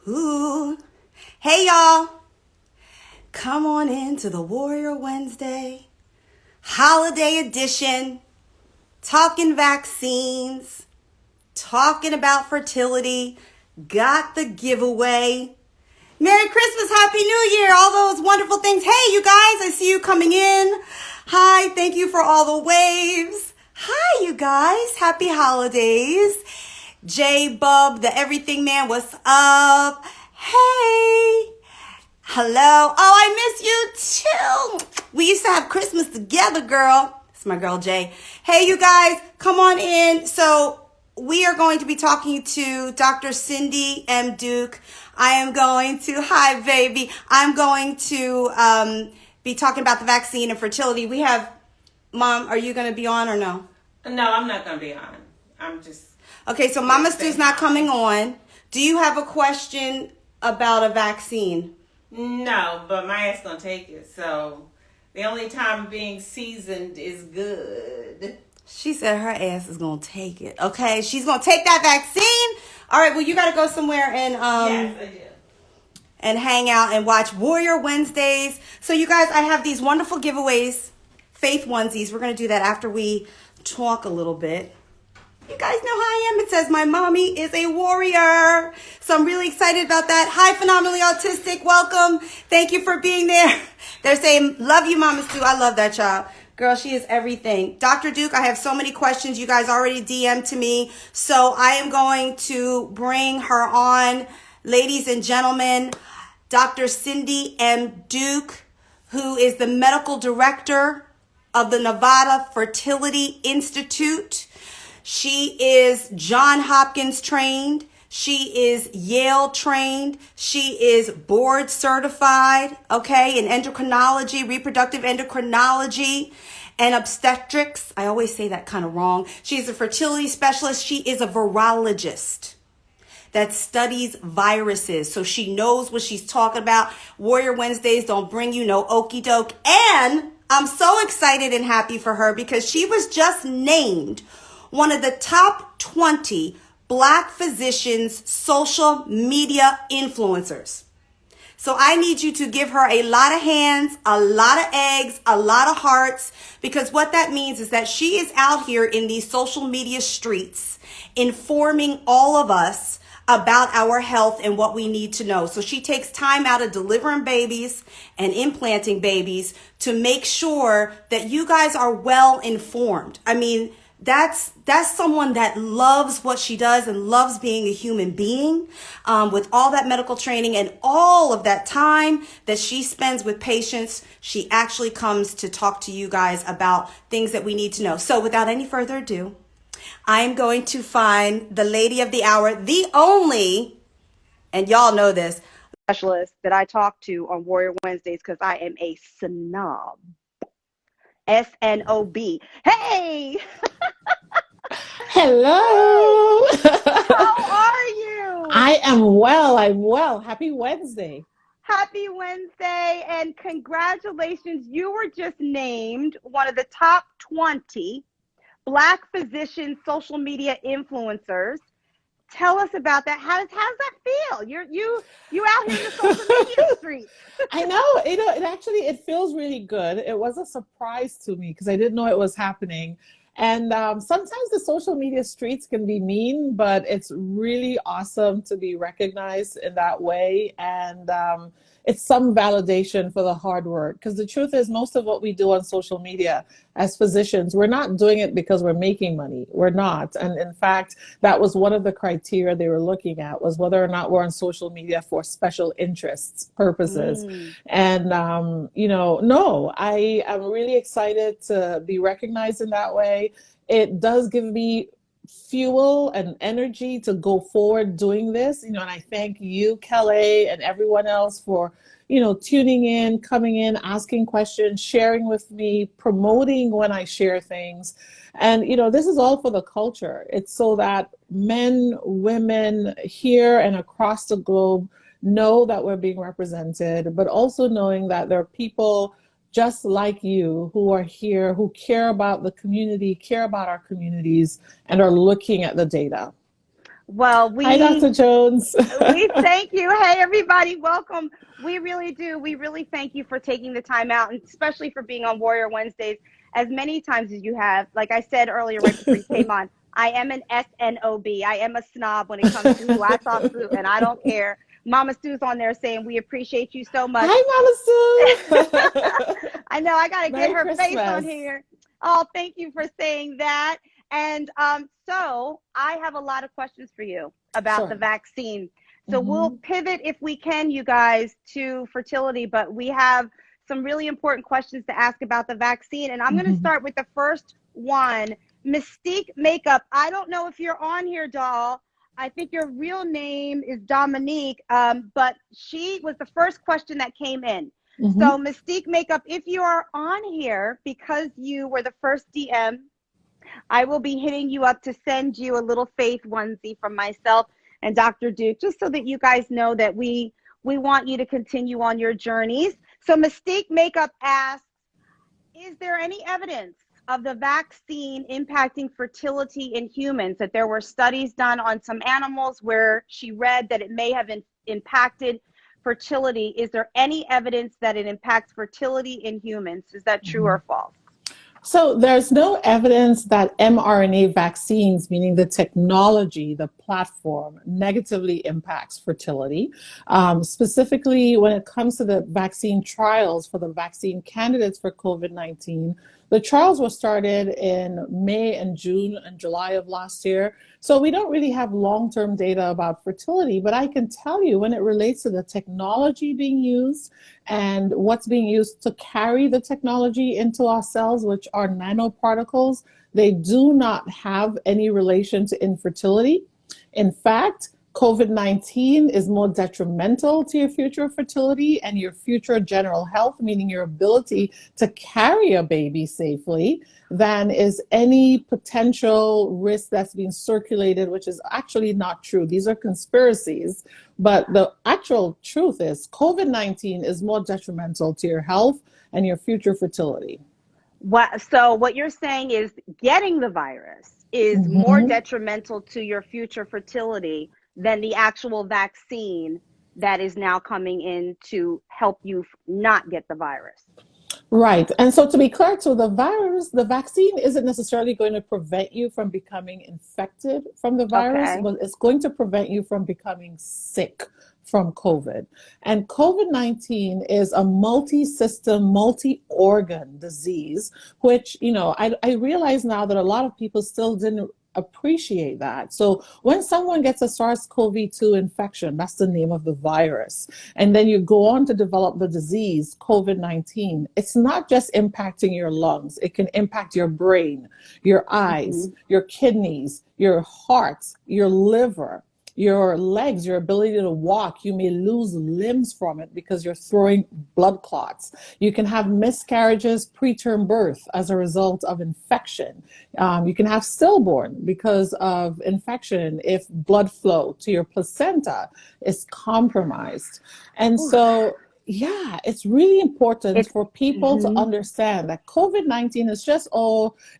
Ooh. Hey, y'all. Come on into the Warrior Wednesday holiday edition. Talking vaccines, talking about fertility, got the giveaway. Merry Christmas, Happy New Year, all those wonderful things. Hey, you guys, I see you coming in. Hi, thank you for all the waves. Hi, you guys, happy holidays. J Bub, the Everything Man, what's up? Hey. Hello. Oh, I miss you too. We used to have Christmas together, girl. It's my girl, Jay. Hey, you guys, come on in. So we are going to be talking to Dr. Cindy M. Duke. Hi, baby. I'm going to be talking about the vaccine and fertility. We have, Mom, are you going to be on or no? No, I'm not going to be on. I'm just... Okay, so Mama Stu's not coming on. Do you have a question about a vaccine? No, but my ass going to take it. So the only time being seasoned is good. She said her ass is going to take it. Okay, she's going to take that vaccine. All right, well, you got to go somewhere and Yes, I do. And hang out and watch Warrior Wednesdays. So you guys, I have these wonderful giveaways, faith onesies. We're going to do that after we talk a little bit. You guys know how I am. It says my mommy is a warrior. So I'm really excited about that. Hi, Phenomenally Autistic. Welcome. Thank you for being there. They're saying, love you, Mama Stu. I love that child. Girl, she is everything. Dr. Duke, I have so many questions. You guys already DM'd to me. So I am going to bring her on. Ladies and gentlemen, Dr. Cindy M. Duke, who is the medical director of the Nevada Fertility Institute. She is John Hopkins trained. She is Yale trained. She is board certified, okay, in endocrinology, reproductive endocrinology, and obstetrics. I always say that kind of wrong. She's a fertility specialist. She is a virologist that studies viruses. So she knows what she's talking about. Warrior Wednesdays don't bring you no okie doke. And I'm so excited and happy for her because she was just named one of the top 20 Black physicians, social media influencers. So I need you to give her a lot of hands, a lot of eggs, a lot of hearts, because what that means is that she is out here in these social media streets informing all of us about our health and what we need to know. So she takes time out of delivering babies and implanting babies to make sure that you guys are well informed. I mean, that's someone that loves what she does and loves being a human being, with all that medical training and all of that time that she spends with patients. She actually comes to talk to you guys about things that we need to know. So without any further ado, I'm going to find the lady of the hour, the only, and y'all know this, specialist that I talk to on Warrior Wednesdays because I am a snob. SNOB. Hey! Hello. How are you? I am well. I'm well. Happy Wednesday. Happy Wednesday and congratulations. You were just named one of the top 20 Black physician social media influencers. Tell us about that. How does that feel? You out here in the social media streets. I know. It feels really good. It was a surprise to me because I didn't know it was happening. And sometimes the social media streets can be mean, but it's really awesome to be recognized in that way. And it's some validation for the hard work. Because the truth is, most of what we do on social media as physicians, we're not doing it because we're making money. We're not. And in fact, that was one of the criteria they were looking at, was whether or not we're on social media for special interests purposes. And, no, I am really excited to be recognized in that way. It does give me fuel and energy to go forward doing this, and I thank you, Kelly, and everyone else for, tuning in, coming in, asking questions, sharing with me, promoting when I share things. And, this is all for the culture. It's so that men, women here and across the globe know that we're being represented, but also knowing that there are people just like you who are here, who care about the community, care about our communities, and are looking at the data. Well, Hi, Dr. Jones. we thank you. Hey, everybody, welcome. We really do. We really thank you for taking the time out, and especially for being on Warrior Wednesdays as many times as you have. Like I said earlier, right before you came on, I am an SNOB. I am a snob when it comes to who I talk to, and I don't care. Mama Sue's on there saying, we appreciate you so much. Hi, Mama Sue. I know, I got to get Merry her face on Christmas. here. Oh, thank you for saying that. And so I have a lot of questions for you about the vaccine. So we'll pivot, if we can, you guys, to fertility, but we have some really important questions to ask about the vaccine. And I'm going to start with the first one. Mystique Makeup. I don't know if you're on here, doll. I think your real name is Dominique, but she was the first question that came in. So Mystique Makeup, if you are on here because you were the first DM, I will be hitting you up to send you a little faith onesie from myself and Dr. Duke, just so that you guys know that we want you to continue on your journeys. So Mystique Makeup asks, is there any evidence of the vaccine impacting fertility in humans? That there were studies done on some animals where she read that it may have impacted fertility. Is there any evidence that it impacts fertility in humans? Is that true or false? So there's no evidence that mRNA vaccines, meaning the technology, the platform, negatively impacts fertility. Specifically, when it comes to the vaccine trials for the vaccine candidates for COVID-19, the trials were started in May and June and July of last year. So we don't really have long-term data about fertility, but I can tell you when it relates to the technology being used and what's being used to carry the technology into our cells, which are nanoparticles, they do not have any relation to infertility. In fact, COVID-19 is more detrimental to your future fertility and your future general health, meaning your ability to carry a baby safely, than is any potential risk that's being circulated, which is actually not true. These are conspiracies, but the actual truth is COVID-19 is more detrimental to your health and your future fertility. So what you're saying is getting the virus is more detrimental to your future fertility than the actual vaccine that is now coming in to help you not get the virus. Right. And so to be clear, to the vaccine isn't necessarily going to prevent you from becoming infected from the virus, but it's going to prevent you from becoming sick from COVID. And COVID-19 is a multi-system, multi-organ disease, which, I realize now that a lot of people still didn't appreciate that. So when someone gets a SARS-CoV-2 infection, that's the name of the virus, and then you go on to develop the disease, COVID-19, it's not just impacting your lungs. It can impact your brain, your eyes, your kidneys, your heart, your liver, your legs, your ability to walk. You may lose limbs from it because you're throwing blood clots. You can have miscarriages, preterm birth as a result of infection. You can have stillborn because of infection if blood flow to your placenta is compromised. And so, yeah, it's really important for people to understand that COVID-19 is just,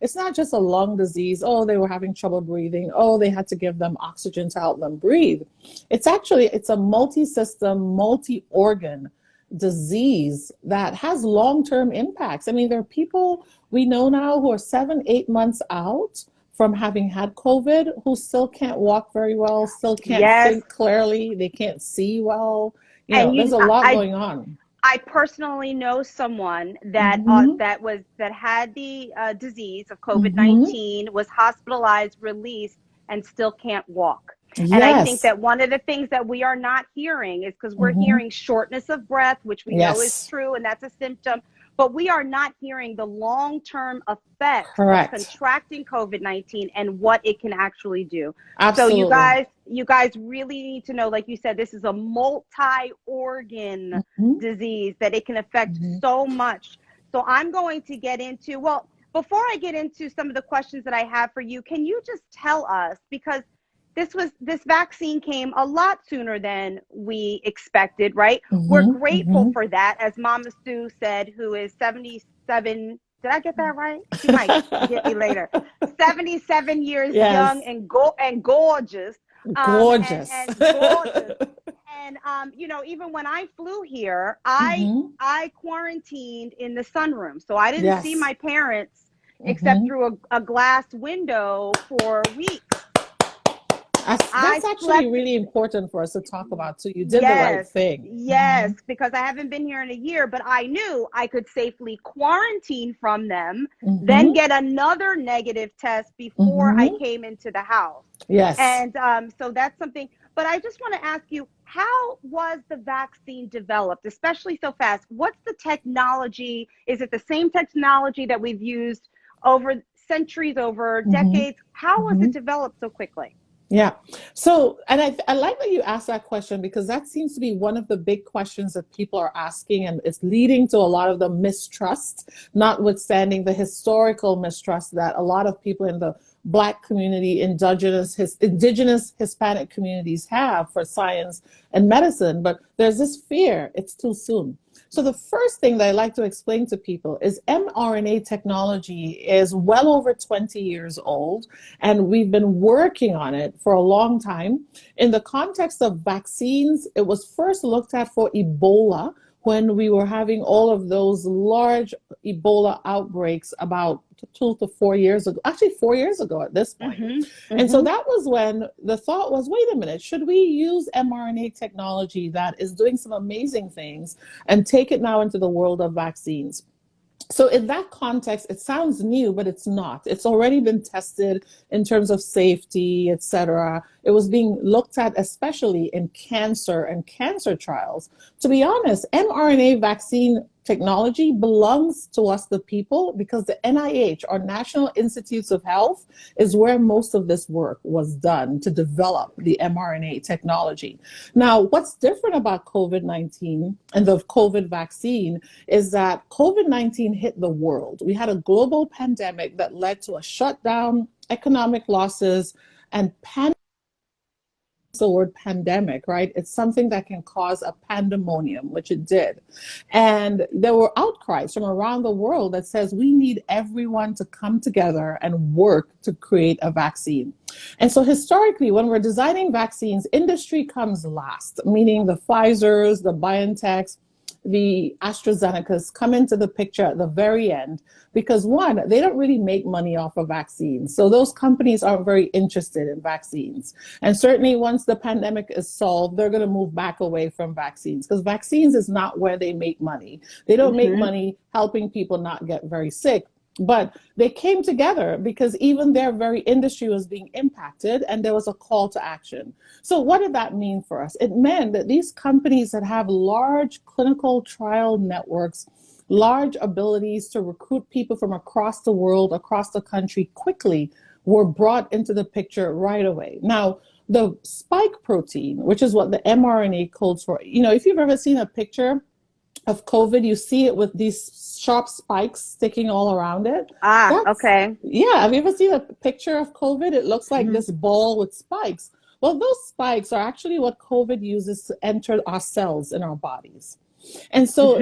it's not just a lung disease. They were having trouble breathing. They had to give them oxygen to help them breathe. It's a multi-system, multi-organ disease that has long-term impacts. I mean, there are people we know now who are 7-8 months out from having had COVID who still can't walk very well, still can't think clearly, they can't see well. There's a lot going on. I personally know someone that that had the disease of COVID-19, was hospitalized, released, and still can't walk. And I think that one of the things that we are not hearing is because we're hearing shortness of breath, which we know is true, and that's a symptom. But we are not hearing the long-term effects of contracting COVID-19 and what it can actually do. Absolutely. So you guys really need to know, like you said, this is a multi-organ disease that it can affect so much. So I'm going to get into, before I get into some of the questions that I have for you, can you just tell us, because this vaccine came a lot sooner than we expected, right? We're grateful for that, as Mama Sue said, who is 77. Did I get that right? She might get me later. 77 years young and gorgeous. Gorgeous. And gorgeous. And even when I flew here, I quarantined in the sunroom, so I didn't see my parents except through a glass window for weeks. That's actually really important for us to talk about. So you did the right thing. Yes, because I haven't been here in a year, but I knew I could safely quarantine from them, then get another negative test before I came into the house. Yes. And so that's something. But I just want to ask you, how was the vaccine developed, especially so fast? What's the technology? Is it the same technology that we've used over centuries, over decades? How was it developed so quickly? Yeah. So, and I like that you asked that question, because that seems to be one of the big questions that people are asking, and it's leading to a lot of the mistrust, notwithstanding the historical mistrust that a lot of people in the Black community, indigenous Hispanic communities have for science and medicine. But there's this fear, it's too soon. So the first thing that I like to explain to people is mRNA technology is well over 20 years old, and we've been working on it for a long time. In the context of vaccines, it was first looked at for Ebola, when we were having all of those large Ebola outbreaks about 2 to 4 years ago, actually 4 years ago at this point. And so that was when the thought was, wait a minute, should we use mRNA technology that is doing some amazing things and take it now into the world of vaccines? So in that context, it sounds new, but it's not. It's already been tested in terms of safety, etc. It was being looked at, especially in cancer and cancer trials. To be honest, mRNA vaccine technology belongs to us, the people, because the NIH, or National Institutes of Health, is where most of this work was done to develop the mRNA technology. Now, what's different about COVID-19 and the COVID vaccine is that COVID-19 hit the world. We had a global pandemic that led to a shutdown, economic losses, and the word pandemic, right? It's something that can cause a pandemonium, which it did. And there were outcries from around the world that says we need everyone to come together and work to create a vaccine. And so historically, when we're designing vaccines, industry comes last, meaning the Pfizers, the BioNTechs, the AstraZenecas come into the picture at the very end, because one, they don't really make money off of vaccines. So those companies aren't very interested in vaccines. And certainly once the pandemic is solved, they're going to move back away from vaccines, because vaccines is not where they make money. They don't make money helping people not get very sick. But they came together because even their very industry was being impacted, and there was a call to action. So what did that mean for us? It meant that these companies that have large clinical trial networks, large abilities to recruit people from across the world, across the country quickly, were brought into the picture right away. Now, the spike protein, which is what the mRNA codes for, if you've ever seen a picture of COVID, you see it with these sharp spikes sticking all around it. Okay. Yeah, have you ever seen a picture of COVID? It looks like this ball with spikes. Well, those spikes are actually what COVID uses to enter our cells in our bodies. And so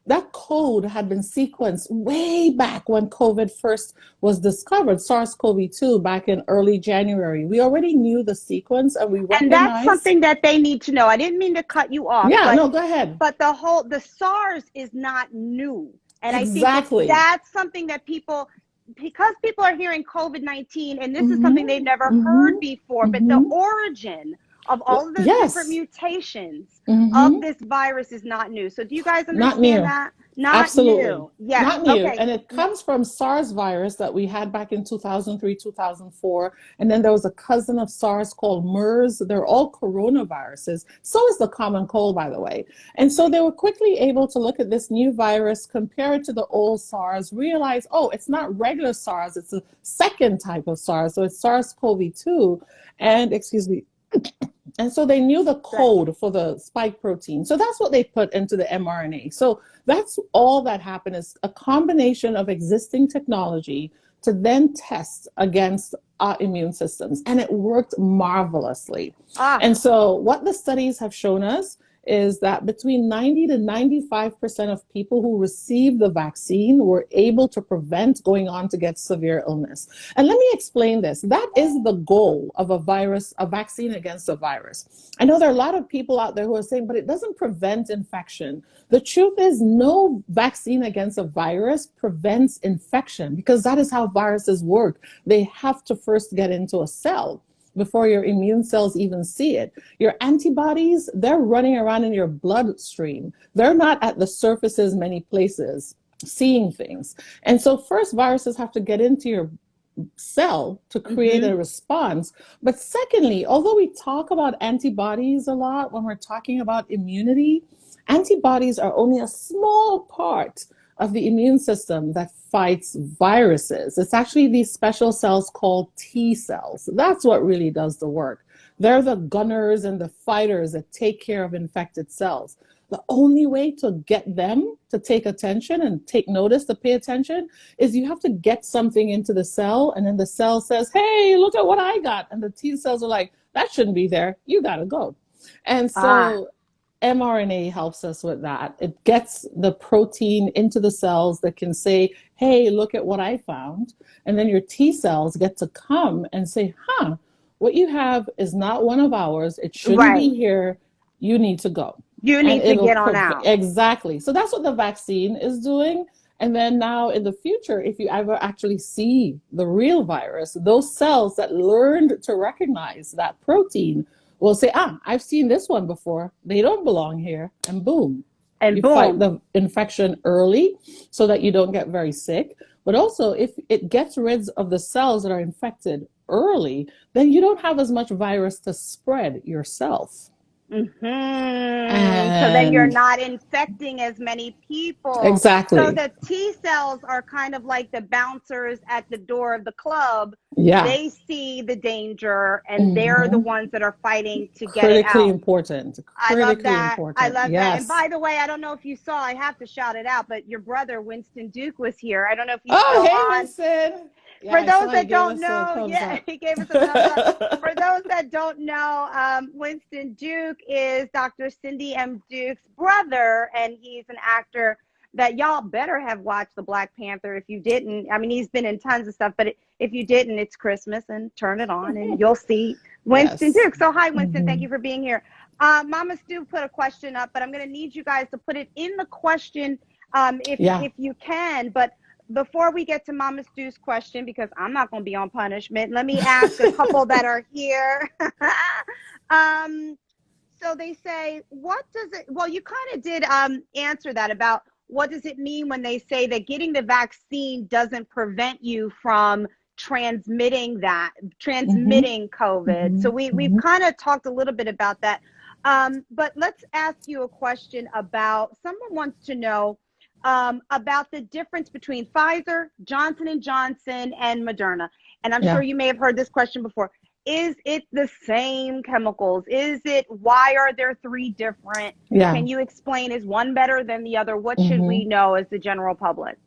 that code had been sequenced way back when COVID first was discovered, SARS-CoV-2, back in early January. We already knew the sequence, and we recognized... And that's something that they need to know. I didn't mean to cut you off. Yeah, no, go ahead. But the SARS is not new. And exactly. I think that's something that people, because people are hearing COVID-19, and this is something they've never heard before, but the origin of all of the different mutations of this virus is not new. So do you guys understand that? Not Absolutely. new. Yes. Not new. Okay. And it comes from SARS virus that we had back in 2003, 2004. And then there was a cousin of SARS called MERS. They're all coronaviruses. So is the common cold, by the way. And so they were quickly able to look at this new virus, compare it to the old SARS, realize, oh, it's not regular SARS. It's a second type of SARS. So it's SARS-CoV-2. And so they knew the code for the spike protein. So that's what they put into the mRNA. So that's all that happened, is a combination of existing technology to then test against our immune systems. And it worked marvelously. And so what the studies have shown us is that between 90 to 95% of people who receive the vaccine were able to prevent going on to get severe illness. And let me explain this. That is the goal of a vaccine against a virus. I know there are a lot of people out there who are saying, but it doesn't prevent infection. The truth is, no vaccine against a virus prevents infection, because that is how viruses work. They have to first get into a cell before your immune cells even see it. Your antibodies, they're running around in your bloodstream. They're not at the surfaces many places seeing things. And so first, viruses have to get into your cell to create a response. But secondly, although we talk about antibodies a lot when we're talking about immunity, antibodies are only a small part of the immune system that fights viruses. It's actually these special cells called T cells. That's what really does the work. They're the gunners and the fighters that take care of infected cells. The only way to get them to take attention and take notice, to pay attention, is you have to get something into the cell, and then the cell says, hey, look at what I got. And the T cells are like, that shouldn't be there. You gotta go. And so mRNA helps us with that. It gets the protein into the cells that can say, hey, look at what I found. And then your T cells get to come and say, what you have is not one of ours. It shouldn't be here. You need to go. You need to get on out. Exactly. So that's what the vaccine is doing. And then now in the future, if you ever actually see the real virus, those cells that learned to recognize that protein will say, I've seen this one before. They don't belong here. And boom. And you fight the infection early so that you don't get very sick. But also, if it gets rid of the cells that are infected early, then you don't have as much virus to spread yourself. So then you're not infecting as many people. Exactly. So the T cells are kind of like the bouncers at the door of the club. Yeah. They see the danger, and they're the ones that are fighting to get it out. Critically important. I love that. I love that. And by the way, I don't know if you saw, I have to shout it out, but your brother, Winston Duke, was here. I don't know if you saw. Winston. Yeah, for those that don't know, he gave us a thumbs up. For those that don't know, Winston Duke is Dr. Cindy M. Duke's brother, and he's an actor that y'all better have watched The Black Panther. If you didn't, I mean, he's been in tons of stuff, but if you didn't, it's Christmas, and turn it on, and you'll see Winston Duke. So hi, Winston. Thank you for being here. Mama Stu put a question up, but I'm going to need you guys to put it in the question if you can. But before we get to Mama Stu's question, because I'm not going to be on punishment, let me ask a couple that are here. So they say, what does it, well, you kind of did answer that about what does it mean when they say that getting the vaccine doesn't prevent you from transmitting COVID. So we've kind of talked a little bit about that. But let's ask you a question about, someone wants to know about the difference between Pfizer, Johnson & Johnson, and Moderna. And I'm sure you may have heard this question before. Is it the same chemicals? Why are there three different? Can you explain, is one better than the other? What should we know as the general public?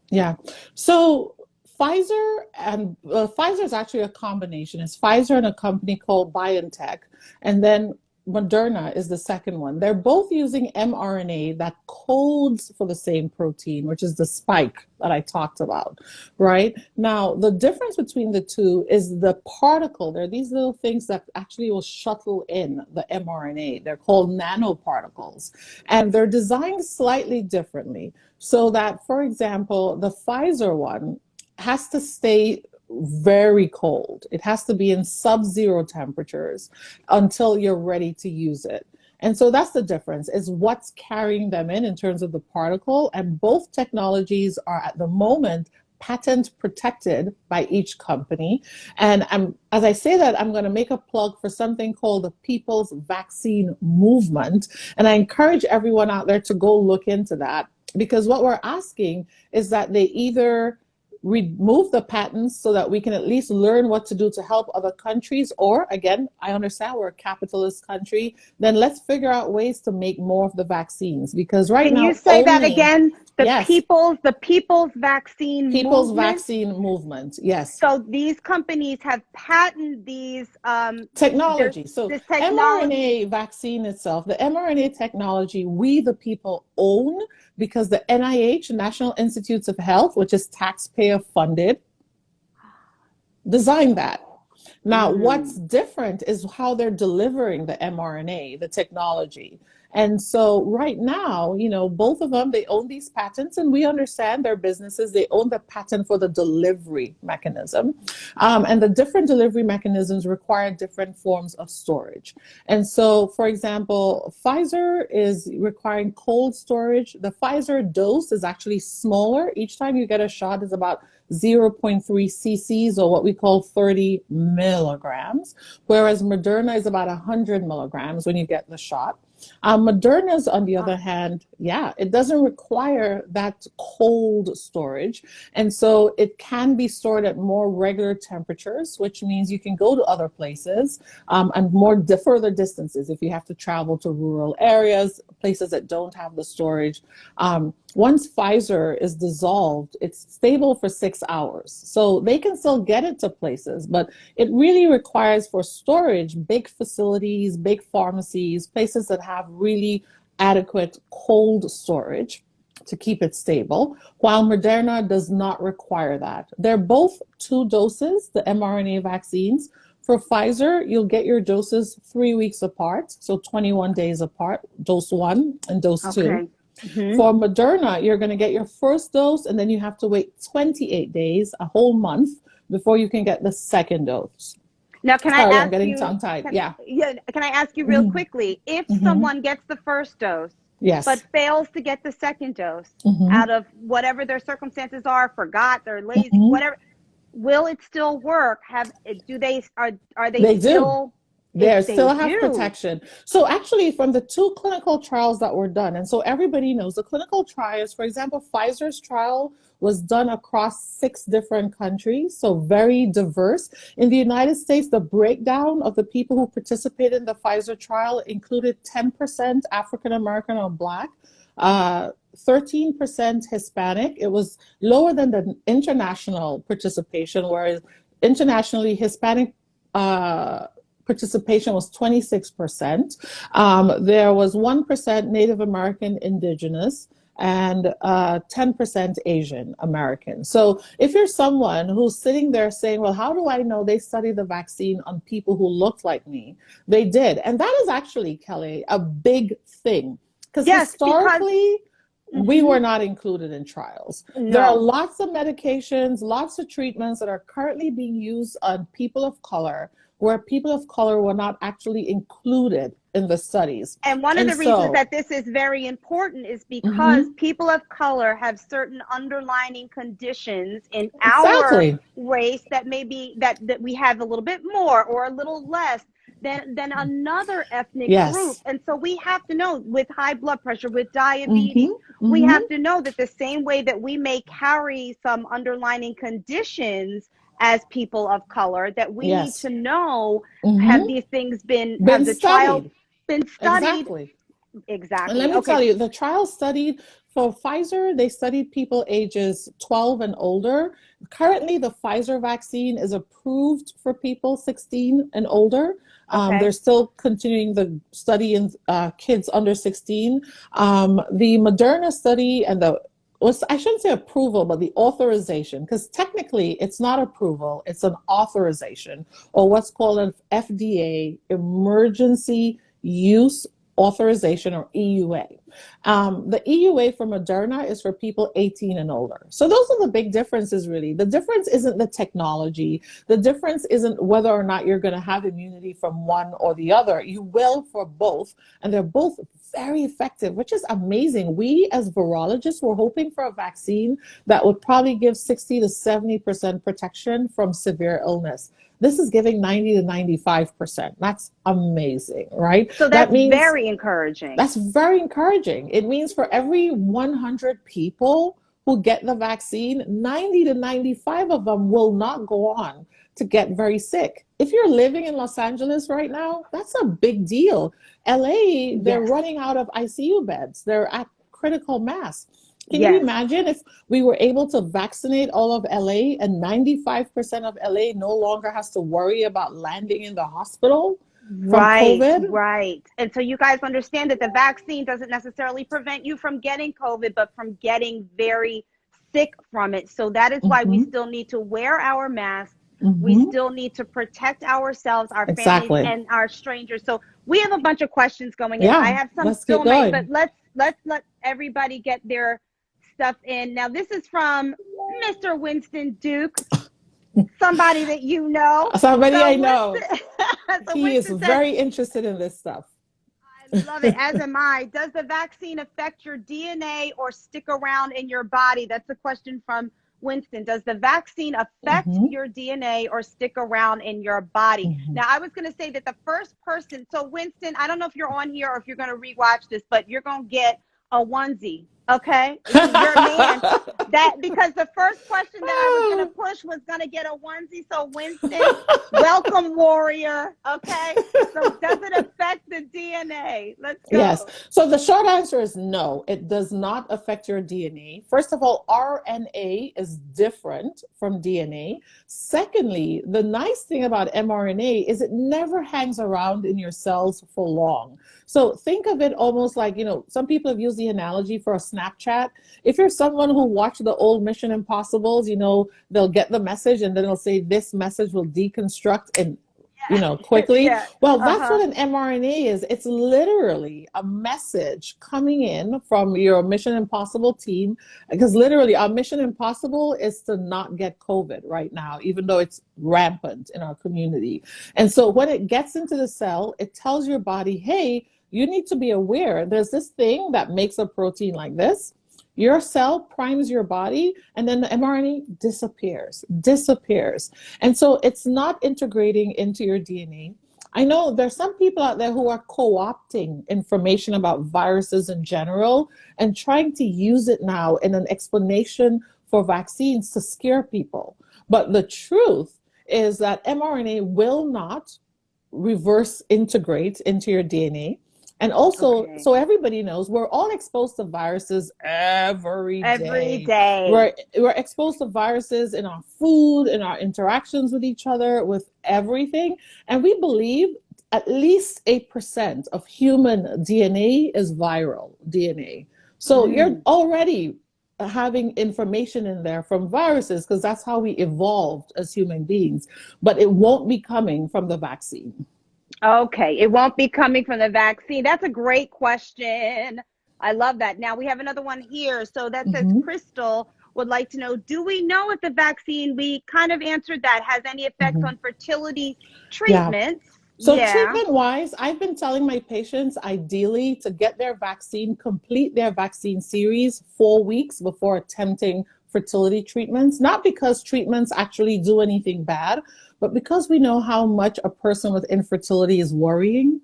So Pfizer is actually a combination. It's Pfizer and a company called BioNTech. And then Moderna is the second one. They're both using mRNA that codes for the same protein, which is the spike that I talked about, right? Now, the difference between the two is the particle. There are these little things that actually will shuttle in the mRNA. They're called nanoparticles, and they're designed slightly differently. So that, for example, the Pfizer one has to stay very cold. It has to be in sub-zero temperatures until you're ready to use it. And so that's the difference, is what's carrying them in terms of the particle. And both technologies are at the moment patent protected by each company. And as I say that, I'm going to make a plug for something called the People's Vaccine Movement. And I encourage everyone out there to go look into that, because what we're asking is that they either remove the patents so that we can at least learn what to do to help other countries, or again, I understand we're a capitalist country, then let's figure out ways to make more of the vaccines, because right now— Can you say that again? Yes. The people's vaccine People's movement. vaccine movement. Yes. So these companies have patented these Technology. So this technology. mRNA vaccine itself, the mRNA technology, we the people own because the NIH, National Institutes of Health, which is taxpayer funded, designed that. Now, what's different is how they're delivering the mRNA, the technology. And so right now, you know, both of them, they own these patents, and we understand their businesses. They own the patent for the delivery mechanism. And the different delivery mechanisms require different forms of storage. And so, for example, Pfizer is requiring cold storage. The Pfizer dose is actually smaller. Each time you get a shot is about 0.3 cc's, or what we call 30 milligrams, whereas Moderna is about 100 milligrams when you get the shot. Moderna's, on the other hand, it doesn't require that cold storage. And so it can be stored at more regular temperatures, which means you can go to other places and further distances if you have to travel to rural areas, places that don't have the storage. Once Pfizer is dissolved, it's stable for 6 hours. So they can still get it to places, but it really requires for storage, big facilities, big pharmacies, places that have really adequate cold storage to keep it stable, while Moderna does not require that. They're both 2 doses, the mRNA vaccines. For Pfizer, you'll get your doses 3 weeks apart, so 21 days apart, dose 1 and dose 2. For Moderna, you're going to get your first dose, and then you have to wait 28 days, a whole month, before you can get the second dose. Now, can I Sorry, ask I'm getting you, tongue-tied. Can I ask you real quickly, if someone gets the first dose, but fails to get the second dose out of whatever their circumstances are, forgot, they're lazy, whatever, will it still work? Are they still? They still have protection. So actually, from the 2 clinical trials that were done, and so everybody knows the clinical trials, for example, Pfizer's trial was done across 6 different countries, so very diverse. In the United States, the breakdown of the people who participated in the Pfizer trial included 10% African American or Black, 13% Hispanic. It was lower than the international participation, whereas internationally, Hispanic participation was 26%. There was 1% Native American Indigenous and 10% Asian American. So if you're someone who's sitting there saying, well, how do I know they studied the vaccine on people who looked like me? They did. And that is actually, Kelly, a big thing. Because historically, we were not included in trials. No. There are lots of medications, lots of treatments that are currently being used on people of color, where people of color were not actually included in the studies. And one of the reasons that this is very important is because people of color have certain underlying conditions in our race that maybe that we have a little bit more or a little less than another ethnic group. And so we have to know, with high blood pressure, with diabetes, we have to know that the same way that we may carry some underlying conditions as people of color, that we need to know, have these things been the trial been studied? Exactly. And let me tell you, the trial studied for Pfizer, they studied people ages 12 and older. Currently, the Pfizer vaccine is approved for people 16 and older. They're still continuing the study in kids under 16. The Moderna study and I shouldn't say approval, but the authorization, because technically it's not approval, it's an authorization, or what's called an FDA emergency use authorization, or EUA. The EUA for Moderna is for people 18 and older. So those are the big differences, really. The difference isn't the technology. The difference isn't whether or not you're going to have immunity from one or the other. You will for both, and they're both very effective, which is amazing. We as virologists were hoping for a vaccine that would probably give 60 to 70% protection from severe illness. This is giving 90 to 95%. That's amazing, right? So that means very encouraging. That's very encouraging. It means for every 100 people who get the vaccine, 90 to 95 of them will not go on to get very sick. If you're living in Los Angeles right now, that's a big deal. LA, they're running out of ICU beds. They're at critical mass. Can you Yes. imagine if we were able to vaccinate all of LA and 95% of LA no longer has to worry about landing in the hospital from Right, COVID? right. And so you guys understand that the vaccine doesn't necessarily prevent you from getting COVID, but from getting very sick from it. So that is why we Mm-hmm. still need to wear our masks. We Mm-hmm. still need to protect ourselves, our families, Exactly. and our strangers. So we have a bunch of questions going in. I Yeah, have some let's keep still made, but going. let's let everybody get their stuff in. Now this is from Mr. Winston Duke, somebody that you know. Somebody So I know. Winston, so He is Winston says, very interested in this stuff. I love it, as am I. Does the vaccine affect your DNA or stick around in your body? That's a question from Winston. Does the vaccine affect Mm-hmm. your DNA or stick around in your body? Mm-hmm. Now, I was going to say that the first person, so Winston, I don't know if you're on here or if you're going to rewatch this, but you're going to get a onesie. Okay, you're a man. That because the first question that I was going to push was going to get a onesie. So Winston, welcome, warrior. Okay, so does it affect the DNA? Let's go. Yes. So the short answer is no, it does not affect your DNA. First of all, RNA is different from DNA. Secondly, the nice thing about mRNA is it never hangs around in your cells for long. So think of it almost like, some people have used the analogy for a Snapchat. If you're someone who watched the old Mission Impossibles, they'll get the message and then it'll say this message will deconstruct and quickly. Yeah. Well, that's what an mRNA is. It's literally a message coming in from your Mission Impossible team, because literally our Mission Impossible is to not get COVID right now, even though it's rampant in our community. And so when it gets into the cell, it tells your body, hey, you need to be aware. There's this thing that makes a protein like this. Your cell primes your body, and then the mRNA disappears. And so it's not integrating into your DNA. I know there's some people out there who are co-opting information about viruses in general and trying to use it now in an explanation for vaccines to scare people. But the truth is that mRNA will not reverse integrate into your DNA. And also, so everybody knows, we're all exposed to viruses every day. We're exposed to viruses in our food, in our interactions with each other, with everything. And we believe at least 8% of human DNA is viral DNA. So you're already having information in there from viruses, because that's how we evolved as human beings. But it won't be coming from the vaccine. Okay, it won't be coming from the vaccine. That's a great question. I love that. Now we have another one here. So that says Crystal would like to know, do we know if the vaccine, we kind of answered that, has any effects on fertility treatments? So treatment-wise, I've been telling my patients ideally to get their vaccine, complete their vaccine series 4 weeks before attempting fertility treatments, not because treatments actually do anything bad, but because we know how much a person with infertility is worrying,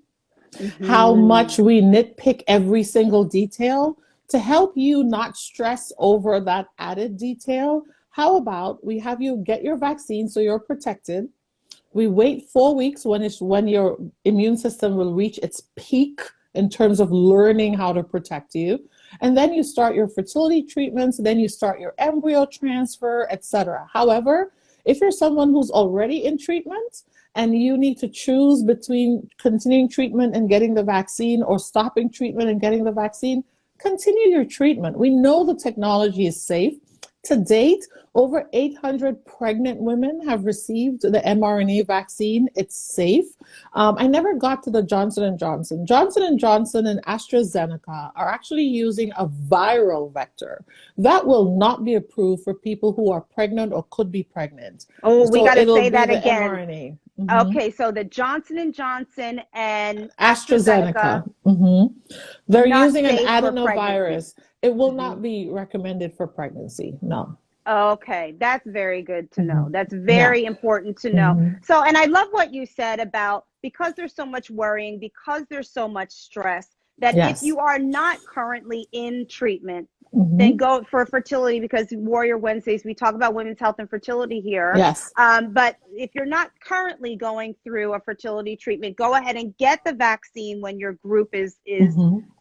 how much we nitpick every single detail. To help you not stress over that added detail, how about we have you get your vaccine so you're protected. We wait 4 weeks when your immune system will reach its peak in terms of learning how to protect you. And then you start your fertility treatments, then you start your embryo transfer, etc. However, if you're someone who's already in treatment and you need to choose between continuing treatment and getting the vaccine or stopping treatment and getting the vaccine, continue your treatment. We know the technology is safe. To date, over 800 pregnant women have received the mRNA vaccine. It's safe. I never got to the Johnson & Johnson. Johnson & Johnson and AstraZeneca are actually using a viral vector. That will not be approved for people who are pregnant or could be pregnant. Oh, we got to say that again. mRNA. Okay, so the Johnson & Johnson and AstraZeneca. They're using an adenovirus. It will not be recommended for pregnancy. No. Okay, that's very good to know. That's very important to know. So, and I love what you said about, because there's so much worrying, because there's so much stress, that if you are not currently in treatment, then go for fertility, because Warrior Wednesdays, we talk about women's health and fertility here. Yes. But if you're not currently going through a fertility treatment, go ahead and get the vaccine when your group is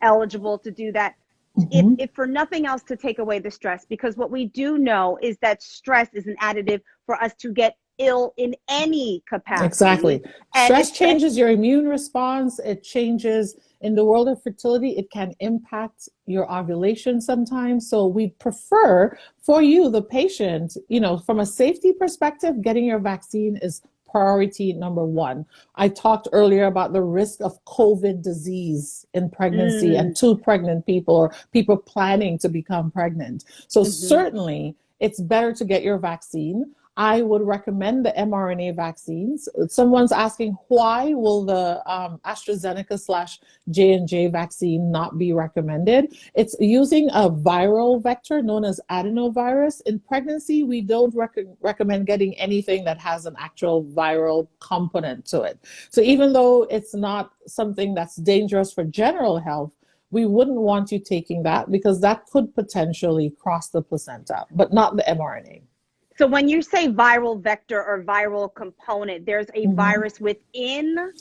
eligible to do that. if for nothing else, to take away the stress, because what we do know is that stress is an additive for us to get ill in any capacity. Exactly. And Stress changes your immune response. It changes in the world of fertility. It can impact your ovulation sometimes. So we prefer for you, the patient, from a safety perspective, getting your vaccine is priority number one. I talked earlier about the risk of COVID disease in pregnancy and to pregnant people or people planning to become pregnant. So certainly it's better to get your vaccine. I would recommend the mRNA vaccines. Someone's asking, why will the AstraZeneca/J&J vaccine not be recommended? It's using a viral vector known as adenovirus. In pregnancy, we don't recommend getting anything that has an actual viral component to it. So even though it's not something that's dangerous for general health, we wouldn't want you taking that because that could potentially cross the placenta, but not the mRNA. So when you say viral vector or viral component, there's a virus within.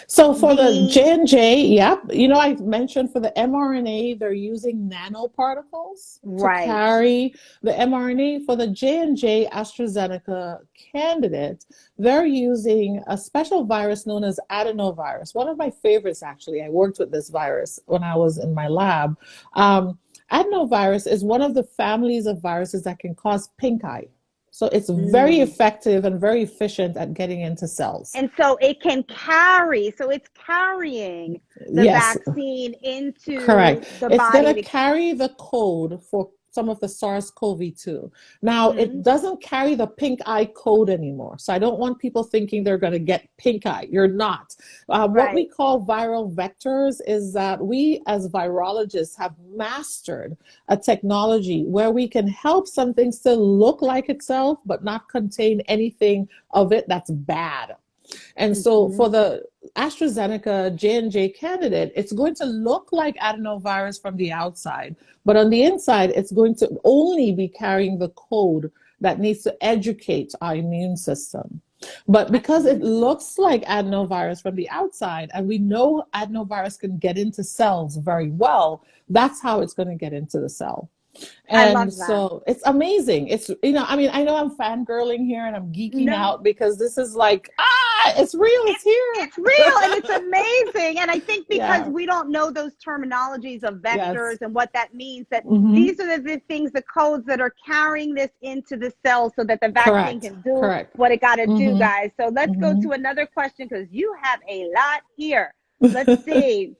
So for the J&J, yep. I mentioned for the mRNA, they're using nanoparticles to carry the mRNA. For the J&J AstraZeneca candidate, they're using a special virus known as adenovirus. One of my favorites, actually. I worked with this virus when I was in my lab. Adenovirus is one of the families of viruses that can cause pink eye. So it's very effective and very efficient at getting into cells. And so it can carry, so it's carrying the vaccine into the body. It's going to carry the code for some of the SARS-CoV-2. Now, it doesn't carry the pink eye code anymore. So I don't want people thinking they're going to get pink eye. You're not. What we call viral vectors is that we as virologists have mastered a technology where we can help something still look like itself, but not contain anything of it that's bad. And so for the AstraZeneca J&J candidate, it's going to look like adenovirus from the outside, but on the inside, it's going to only be carrying the code that needs to educate our immune system. But because it looks like adenovirus from the outside, and we know adenovirus can get into cells very well, that's how it's going to get into the cell. And so it's amazing. It's, I know I'm fangirling here and I'm geeking out because this is like, it's real. It's here. It's real and it's amazing. And I think because we don't know those terminologies of vectors and what that means, that these are the things, the codes that are carrying this into the cell so that the vaccine can do what it got to do, guys. So let's go to another question because you have a lot here. Let's see.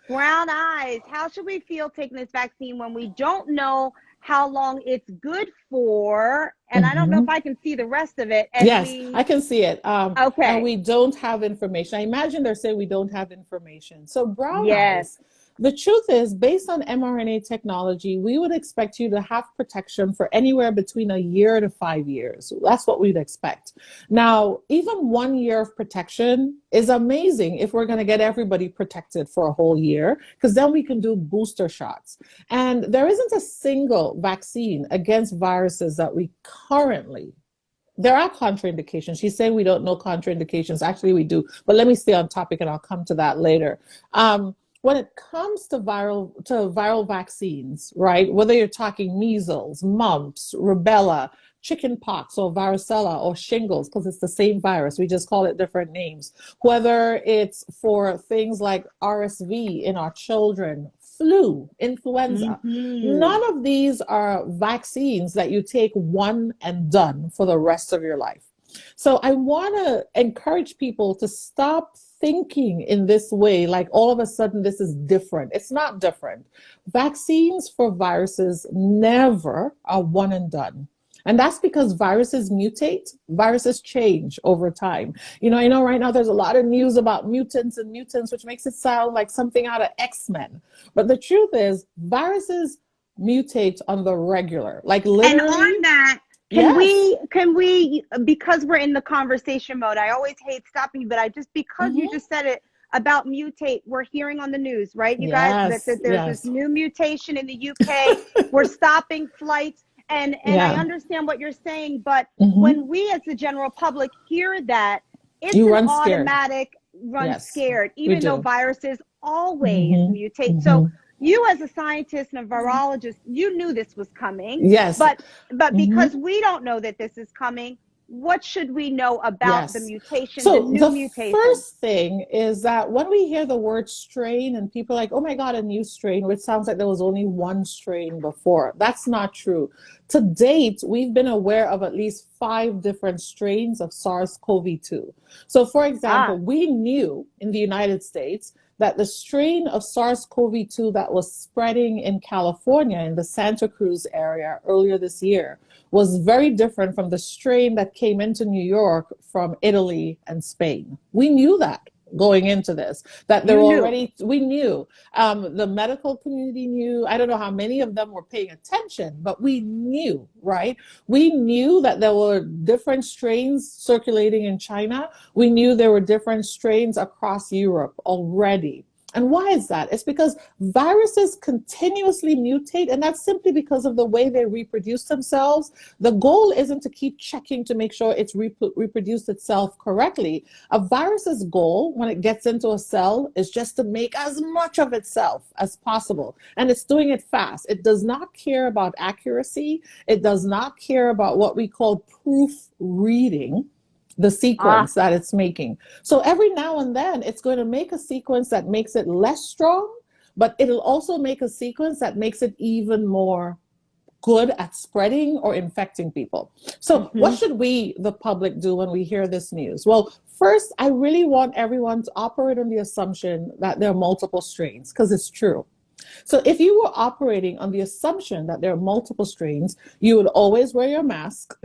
Brown eyes, how should we feel taking this vaccine when we don't know how long it's good for? And I don't know if I can see the rest of it. And I can see it. And we don't have information. I imagine they're saying we don't have information. So brown eyes, the truth is, based on mRNA technology, we would expect you to have protection for anywhere between a year to 5 years. That's what we'd expect. Now, even 1 year of protection is amazing if we're going to get everybody protected for a whole year, because then we can do booster shots. And there isn't a single vaccine against viruses that we currently. There are contraindications. She's saying we don't know contraindications. Actually, we do. But let me stay on topic and I'll come to that later. When it comes to viral vaccines, right, whether you're talking measles, mumps, rubella, chickenpox or varicella or shingles, because it's the same virus, we just call it different names, whether it's for things like RSV in our children, flu, influenza, none of these are vaccines that you take one and done for the rest of your life. So I want to encourage people to stop thinking in this way, like all of a sudden this is different. It's not different. Vaccines for viruses never are one and done. And that's because viruses mutate, viruses change over time. I know right now there's a lot of news about mutants, which makes it sound like something out of X-Men. But the truth is, viruses mutate on the regular, like literally. And on that, can we, because we're in the conversation mode, I always hate stopping you, but because you just said it about mutate, we're hearing on the news, right, you guys, that there's this new mutation in the UK, we're stopping flights, and I understand what you're saying, but when we as the general public hear that, it's an automatic run scared, even though viruses always mutate. So you as a scientist and a virologist, you knew this was coming. Yes. But because we don't know that this is coming, what should we know about the mutation, the new mutation? First thing is that when we hear the word strain and people are like, oh my God, a new strain, which sounds like there was only one strain before. That's not true. To date, we've been aware of at least 5 different strains of SARS-CoV-2. So for example, we knew in the United States that the strain of SARS-CoV-2 that was spreading in California, in the Santa Cruz area earlier this year, was very different from the strain that came into New York from Italy and Spain. We knew that going into this, that there were already, we knew, the medical community knew. I don't know how many of them were paying attention, but we knew, right? We knew that there were different strains circulating in China. We knew there were different strains across Europe already. And why is that? It's because viruses continuously mutate, and that's simply because of the way they reproduce themselves. The goal isn't to keep checking to make sure it's reproduced itself correctly. A virus's goal, when it gets into a cell, is just to make as much of itself as possible. And it's doing it fast. It does not care about accuracy. It does not care about what we call proofreading the sequence that it's making. So every now and then it's going to make a sequence that makes it less strong, but it'll also make a sequence that makes it even more good at spreading or infecting people. So what should we, the public, do when we hear this news? Well, first, I really want everyone to operate on the assumption that there are multiple strains, because it's true. So if you were operating on the assumption that there are multiple strains, you would always wear your mask.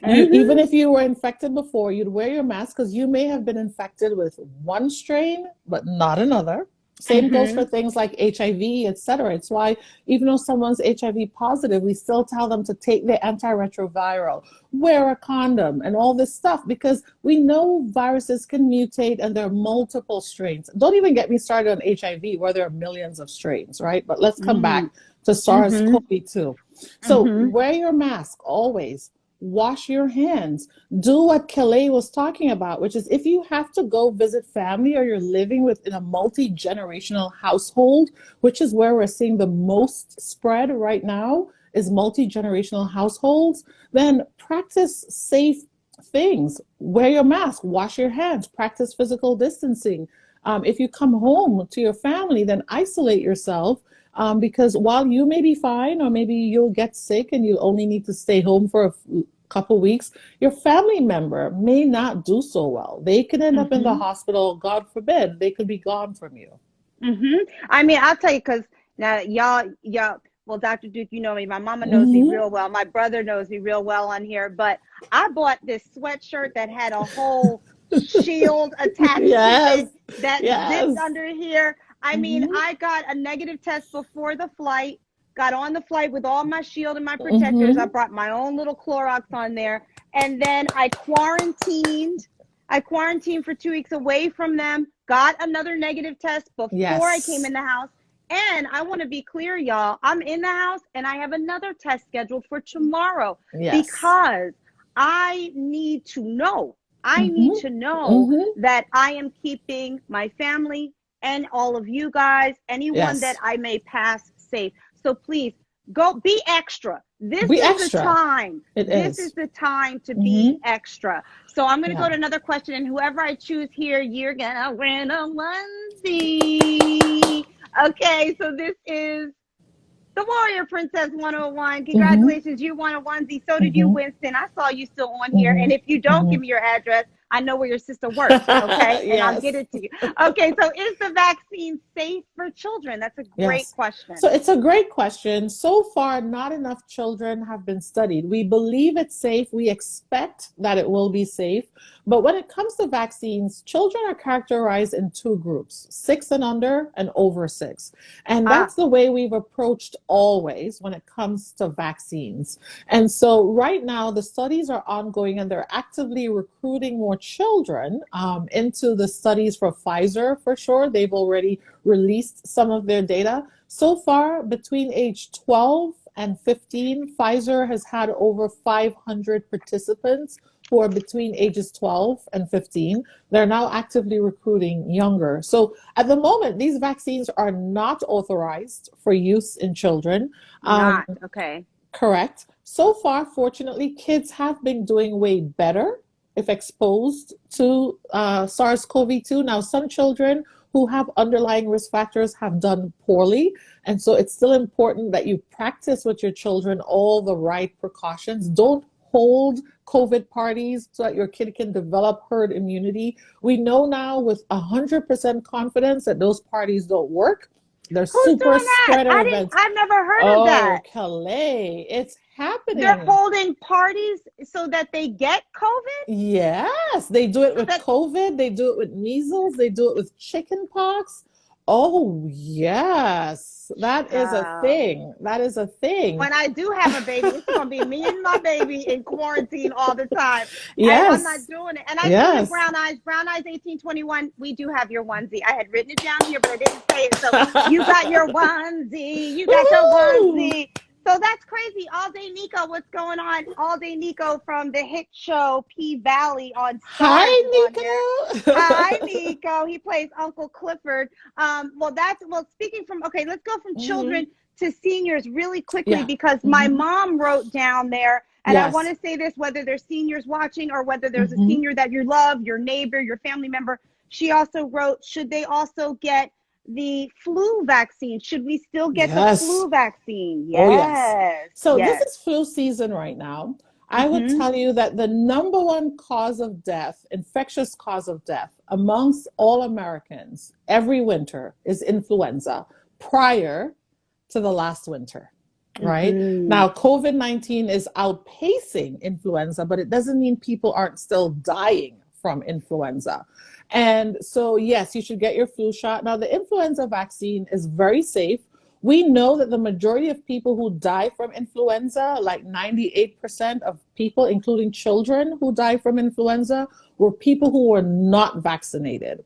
Even if you were infected before, you'd wear your mask because you may have been infected with one strain, but not another. Same goes for things like HIV, etc. It's why even though someone's HIV positive, we still tell them to take their antiretroviral, wear a condom, and all this stuff, because we know viruses can mutate and there are multiple strains. Don't even get me started on HIV, where there are millions of strains, right? But let's come back to SARS-CoV-2. So wear your mask always. Wash your hands. Do what Kelly was talking about, which is if you have to go visit family or you're living within a multi-generational household, which is where we're seeing the most spread right now, is multi-generational households, then practice safe things. Wear your mask, wash your hands, practice physical distancing. If you come home to your family, then isolate yourself. Because while you may be fine, or maybe you'll get sick and you only need to stay home for a couple weeks, your family member may not do so well. They could end up in the hospital. God forbid, they could be gone from you. I mean, I'll tell you, because now y'all, well, Dr. Duke, you know me. My mama knows me real well. My brother knows me real well on here. But I bought this sweatshirt that had a whole shield attached to it that zipped under here. I mean, I got a negative test before the flight, got on the flight with all my shield and my protectors. I brought my own little Clorox on there. And then I quarantined for 2 weeks away from them, got another negative test before I came in the house. And I want to be clear, y'all, I'm in the house and I have another test scheduled for tomorrow because I need to know. I need to know that I am keeping my family and all of you guys, anyone that I may pass, safe. So please go be extra. This is the time. This is the time to be extra. So I'm going to go to another question, and whoever I choose here, you're going to win a onesie. Okay, so this is the Warrior Princess 101. Congratulations, you won a onesie. So did you, Winston. I saw you still on here. And if you don't give me your address, I know where your sister works, okay? And I'll get it to you. Okay, so is the vaccine safe for children? That's a great question. So it's a great question. So far, not enough children have been studied. We believe it's safe. We expect that it will be safe. But when it comes to vaccines, children are characterized in 2 groups, 6 and under and over 6. And that's the way we've approached always when it comes to vaccines. And so right now, the studies are ongoing and they're actively recruiting more children into the studies for Pfizer, for sure. They've already released some of their data. So far, between age 12 and 15, Pfizer has had over 500 participants who are between ages 12 and 15. They're now actively recruiting younger. So at the moment, these vaccines are not authorized for use in children. Not, okay. Correct. So far, fortunately, kids have been doing way better if exposed to SARS-CoV-2. Now, some children who have underlying risk factors have done poorly. And so it's still important that you practice with your children all the right precautions. Don't hold COVID parties so that your kid can develop herd immunity. We know now with 100% confidence that those parties don't work. They're Who's super doing that? spreader events. I've never heard of that. Oh, Calais, it's happening. They're holding parties so that they get COVID? Yes, they do it with COVID. They do it with measles. They do it with chicken pox. Oh, yes. That is a thing. That is a thing. When I do have a baby, it's going to be me and my baby in quarantine all the time. Yes. And I'm not doing it. And I see the Brown Eyes 1821. We do have your onesie. I had written it down here, but I didn't say it. So you got your onesie. You got your onesie. So that's crazy. All Day Nico, what's going on? All Day Nico from the hit show P-Valley on Stars. Hi, Nico. Hi, Nico. He plays Uncle Clifford. Speaking from, let's go from children to seniors really quickly because my mom wrote down there, and I want to say this, whether there's seniors watching or whether there's a senior that you love, your neighbor, your family member. She also wrote, should they also get the flu vaccine? Should we still get the flu vaccine? Yes. Oh, yes. So this is flu season right now. I would tell you that the number one cause of death, infectious cause of death amongst all Americans every winter is influenza prior to the last winter, right? Now, COVID-19 is outpacing influenza, but it doesn't mean people aren't still dying from influenza. And so, yes, you should get your flu shot. Now, the influenza vaccine is very safe. We know that the majority of people who die from influenza, like 98% of people, including children who die from influenza, were people who were not vaccinated.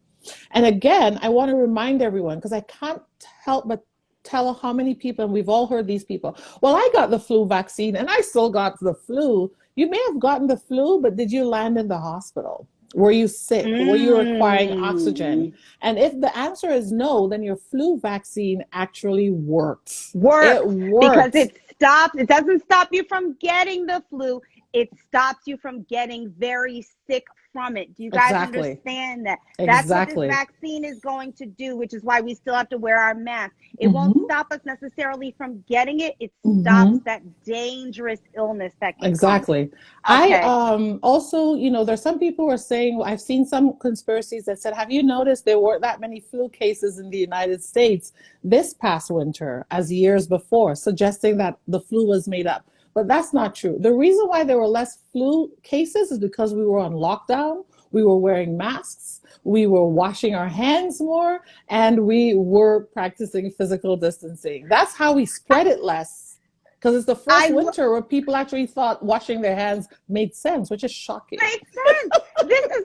And again, I want to remind everyone, because I can't help but tell how many people, and we've all heard these people, well, I got the flu vaccine and I still got the flu. You may have gotten the flu, but did you land in the hospital? Were you sick? Were you requiring oxygen? And if the answer is no, then your flu vaccine actually works. It works. Because it doesn't stop you from getting the flu. It stops you from getting very sick from it. Do you guys understand that? That's what this vaccine is going to do, which is why we still have to wear our mask. It won't stop us necessarily from getting it. It stops that dangerous illness that can come. I also, there's some people who are saying, I've seen some conspiracies that said, have you noticed there weren't that many flu cases in the United States this past winter as years before, suggesting that the flu was made up. But that's not true. The reason why there were less flu cases is because we were on lockdown, we were wearing masks, we were washing our hands more, and we were practicing physical distancing. That's how we spread it less. Because it's the first winter where people actually thought washing their hands made sense, which is shocking. Makes sense. This is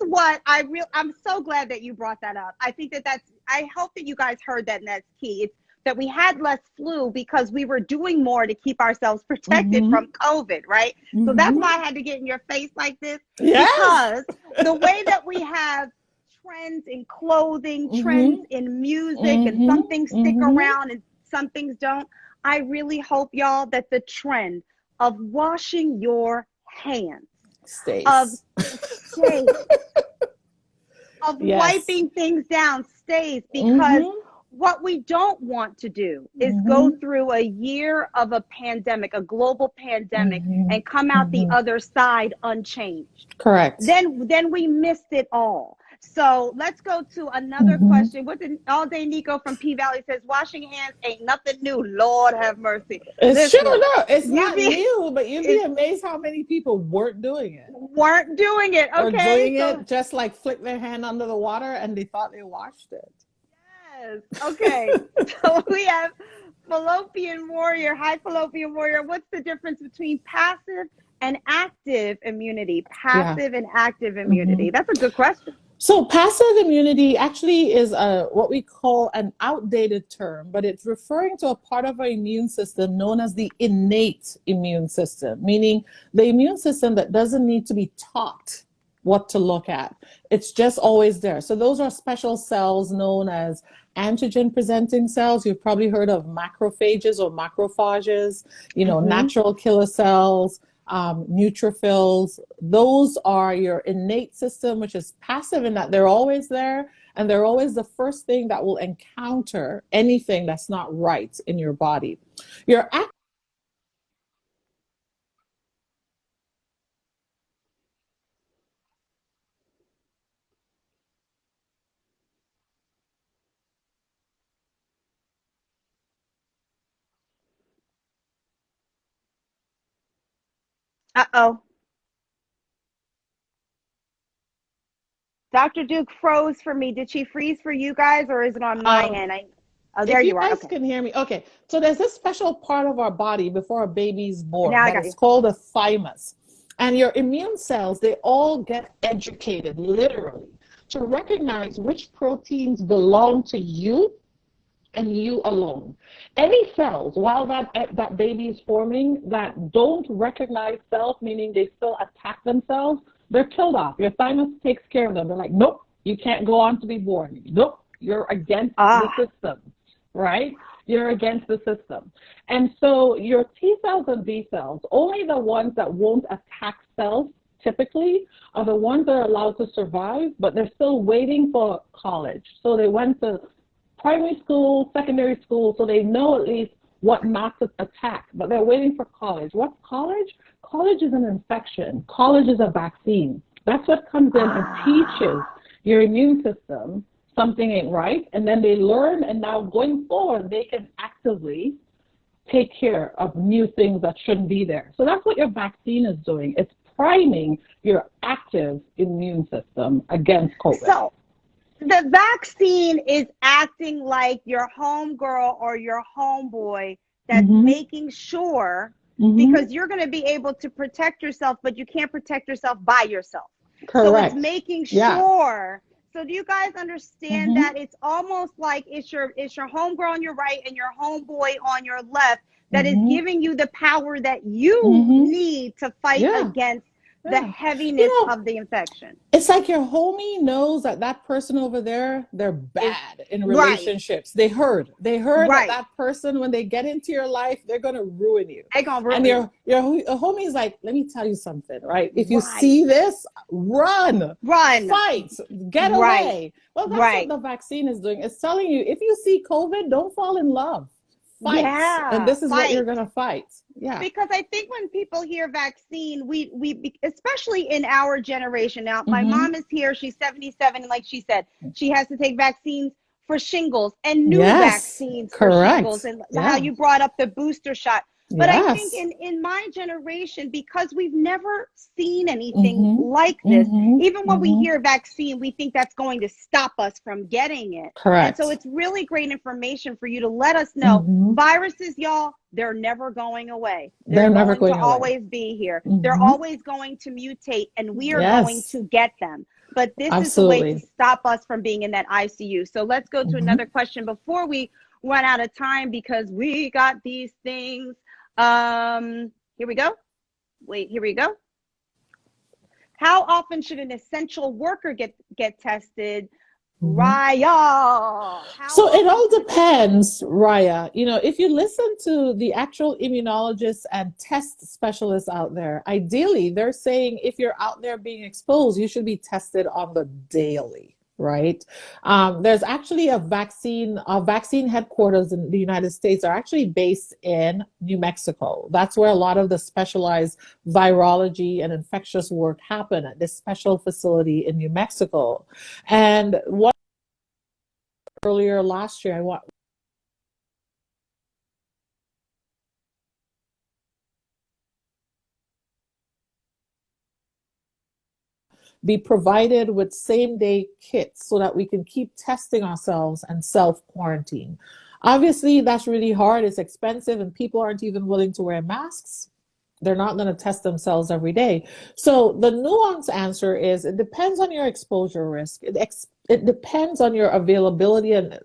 what I'm so glad that you brought that up. I think I hope that you guys heard that, and that's key. It's that we had less flu because we were doing more to keep ourselves protected from COVID, right? So that's why I had to get in your face like this. Because the way that we have trends in clothing, trends in music, and some things stick around and some things don't, I really hope, y'all, that the trend of washing your hands, of wiping things down stays, because what we don't want to do is go through a year of a pandemic, a global pandemic, and come out the other side unchanged. Correct. Then we missed it all. So let's go to another question. What did All Day Nico from P-Valley says, washing hands ain't nothing new. Lord have mercy. It's true. No, it's not new, but you'd be amazed how many people weren't doing it. Okay. Or doing it just like flick their hand under the water and they thought they washed it. Okay, so we have Fallopian Warrior. Hi, Fallopian Warrior. What's the difference between passive and active immunity? Passive and active immunity. That's a good question. So passive immunity actually is what we call an outdated term, but it's referring to a part of our immune system known as the innate immune system, meaning the immune system that doesn't need to be taught what to look at. It's just always there. So those are special cells known as antigen presenting cells. You've probably heard of macrophages or macrophages, natural killer cells, neutrophils. Those are your innate system, which is passive in that they're always there and they're always the first thing that will encounter anything that's not right in your body. Your Uh-oh. Dr. Duke froze for me. Did she freeze for you guys, or is it on my end? Oh, there if you you are. guys Okay. can hear me, okay. So there's this special part of our body before a baby's born Now I that got is you. called the thymus. And your immune cells, they all get educated, literally, to recognize which proteins belong to you and you alone. Any cells, while that baby is forming, that don't recognize self, meaning they still attack themselves, they're killed off. Your thymus takes care of them. They're like, nope, you can't go on to be born. Nope, you're against the system, right? You're against the system. And so your T cells and B cells, only the ones that won't attack cells typically are the ones that are allowed to survive, but they're still waiting for college. So they went to primary school, secondary school, so they know at least what not to attack, but they're waiting for college. What's college? College is an infection. College is a vaccine. That's what comes in and teaches your immune system something ain't right, and then they learn, and now going forward, they can actively take care of new things that shouldn't be there. So that's what your vaccine is doing. It's priming your active immune system against COVID. So the vaccine is acting like your homegirl or your homeboy that's making sure, because you're going to be able to protect yourself, but you can't protect yourself by yourself. Correct. So it's making sure. So do you guys understand that it's almost like it's your homegirl on your right and your homeboy on your left that is giving you the power that you need to fight against the heaviness of the infection. It's like your homie knows that person over there, they're bad in relationships. They heard that person, when they get into your life, they're going to ruin you. They're going to ruin you. And your homie's like, let me tell you something, right? If you see this, run, fight, get away. Well, that's what the vaccine is doing. It's telling you, if you see COVID, don't fall in love. Fight. And this is what you're going to fight. Yeah. Because I think when people hear vaccine, we especially in our generation now, my mom is here, she's 77, and like she said, she has to take vaccines for shingles and new vaccines for shingles, and how you brought up the booster shot. But I think in my generation, because we've never seen anything like this, even when we hear vaccine, we think that's going to stop us from getting it. Correct. And so it's really great information for you to let us know viruses, y'all, they're never going away. They're never going to always be here. They're always going to mutate, and we are going to get them. But this is the way to stop us from being in that ICU. So let's go to another question before we run out of time, because we got these things. Here we go. Wait, here we go. How often should an essential worker get tested? Raya. So it all depends, Raya. If you listen to the actual immunologists and test specialists out there, ideally they're saying if you're out there being exposed, you should be tested on the daily. Right. There's actually a vaccine headquarters in the United States are actually based in New Mexico. That's where a lot of the specialized virology and infectious work happen, at this special facility in New Mexico. And earlier last year, be provided with same-day kits so that we can keep testing ourselves and self-quarantine. Obviously, that's really hard. It's expensive, and people aren't even willing to wear masks. They're not going to test themselves every day. So the nuanced answer is it depends on your exposure risk. It depends on your availability and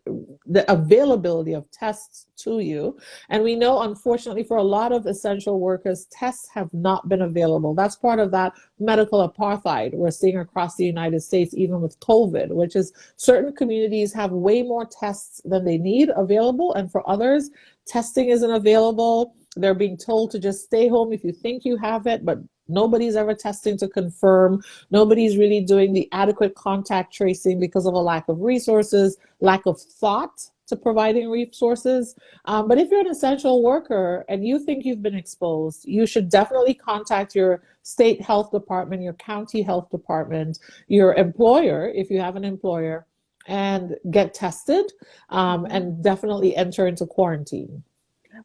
the availability of tests to you. And we know, unfortunately, for a lot of essential workers, tests have not been available. That's part of that medical apartheid we're seeing across the United States, even with COVID, which is certain communities have way more tests than they need available. And for others, testing isn't available. They're being told to just stay home if you think you have it, but nobody's ever testing to confirm. Nobody's really doing the adequate contact tracing because of a lack of resources, lack of thought to providing resources. But if you're an essential worker and you think you've been exposed, you should definitely contact your state health department, your county health department, your employer, if you have an employer, and get tested, and definitely enter into quarantine.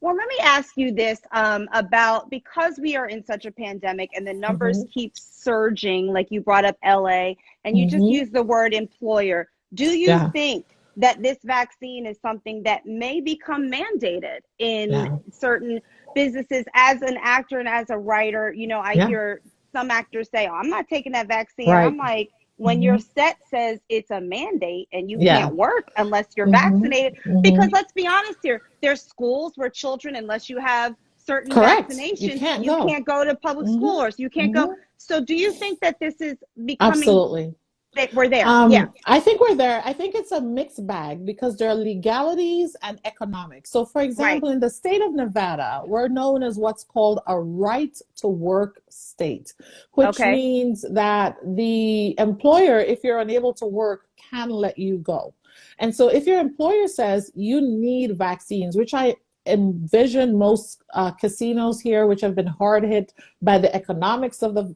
Well, let me ask you this about, because we are in such a pandemic and the numbers keep surging, like you brought up LA, and you just used the word employer. Do you think that this vaccine is something that may become mandated in certain businesses? As an actor and as a writer, you know, I hear some actors say, oh, I'm not taking that vaccine. Right. I'm like, when your set says it's a mandate and you can't work unless you're vaccinated, because let's be honest here, there's schools where children, unless you have certain vaccinations, you can't go to public school, or so you can't go. So do you think that this is becoming that we're there? I think we're there. I think it's a mixed bag because there are legalities and economics. So for example, in the state of Nevada, we're known as what's called a right to work state, which means that the employer, if you're unable to work, can let you go. And so if your employer says you need vaccines, which I envision most casinos here, which have been hard hit by the economics of the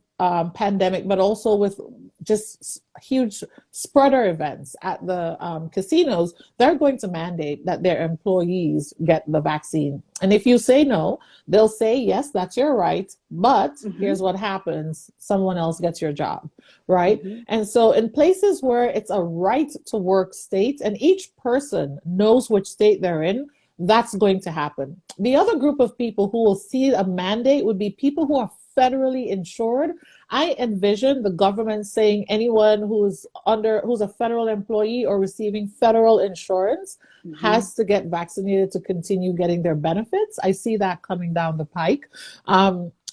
pandemic, but also with just huge spreader events at the casinos, they're going to mandate that their employees get the vaccine. And if you say no, they'll say, yes, that's your right, but here's what happens. Someone else gets your job, right? And so in places where it's a right to work state and each person knows which state they're in, that's going to happen. The other group of people who will see a mandate would be people who are federally insured. I envision the government saying anyone who's a federal employee or receiving federal insurance has to get vaccinated to continue getting their benefits. I see that coming down the pike.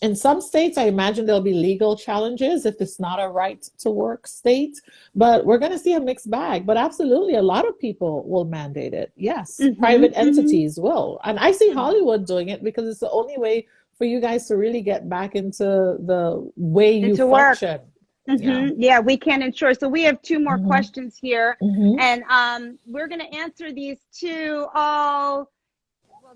In some states, I imagine there'll be legal challenges if it's not a right to work state, but we're going to see a mixed bag. But absolutely, a lot of people will mandate it. Yes, private entities will. And I see Hollywood doing it because it's the only way for you guys to really get back into the way you function. Yeah, we can insure. So we have two more questions here, and we're going to answer these two all.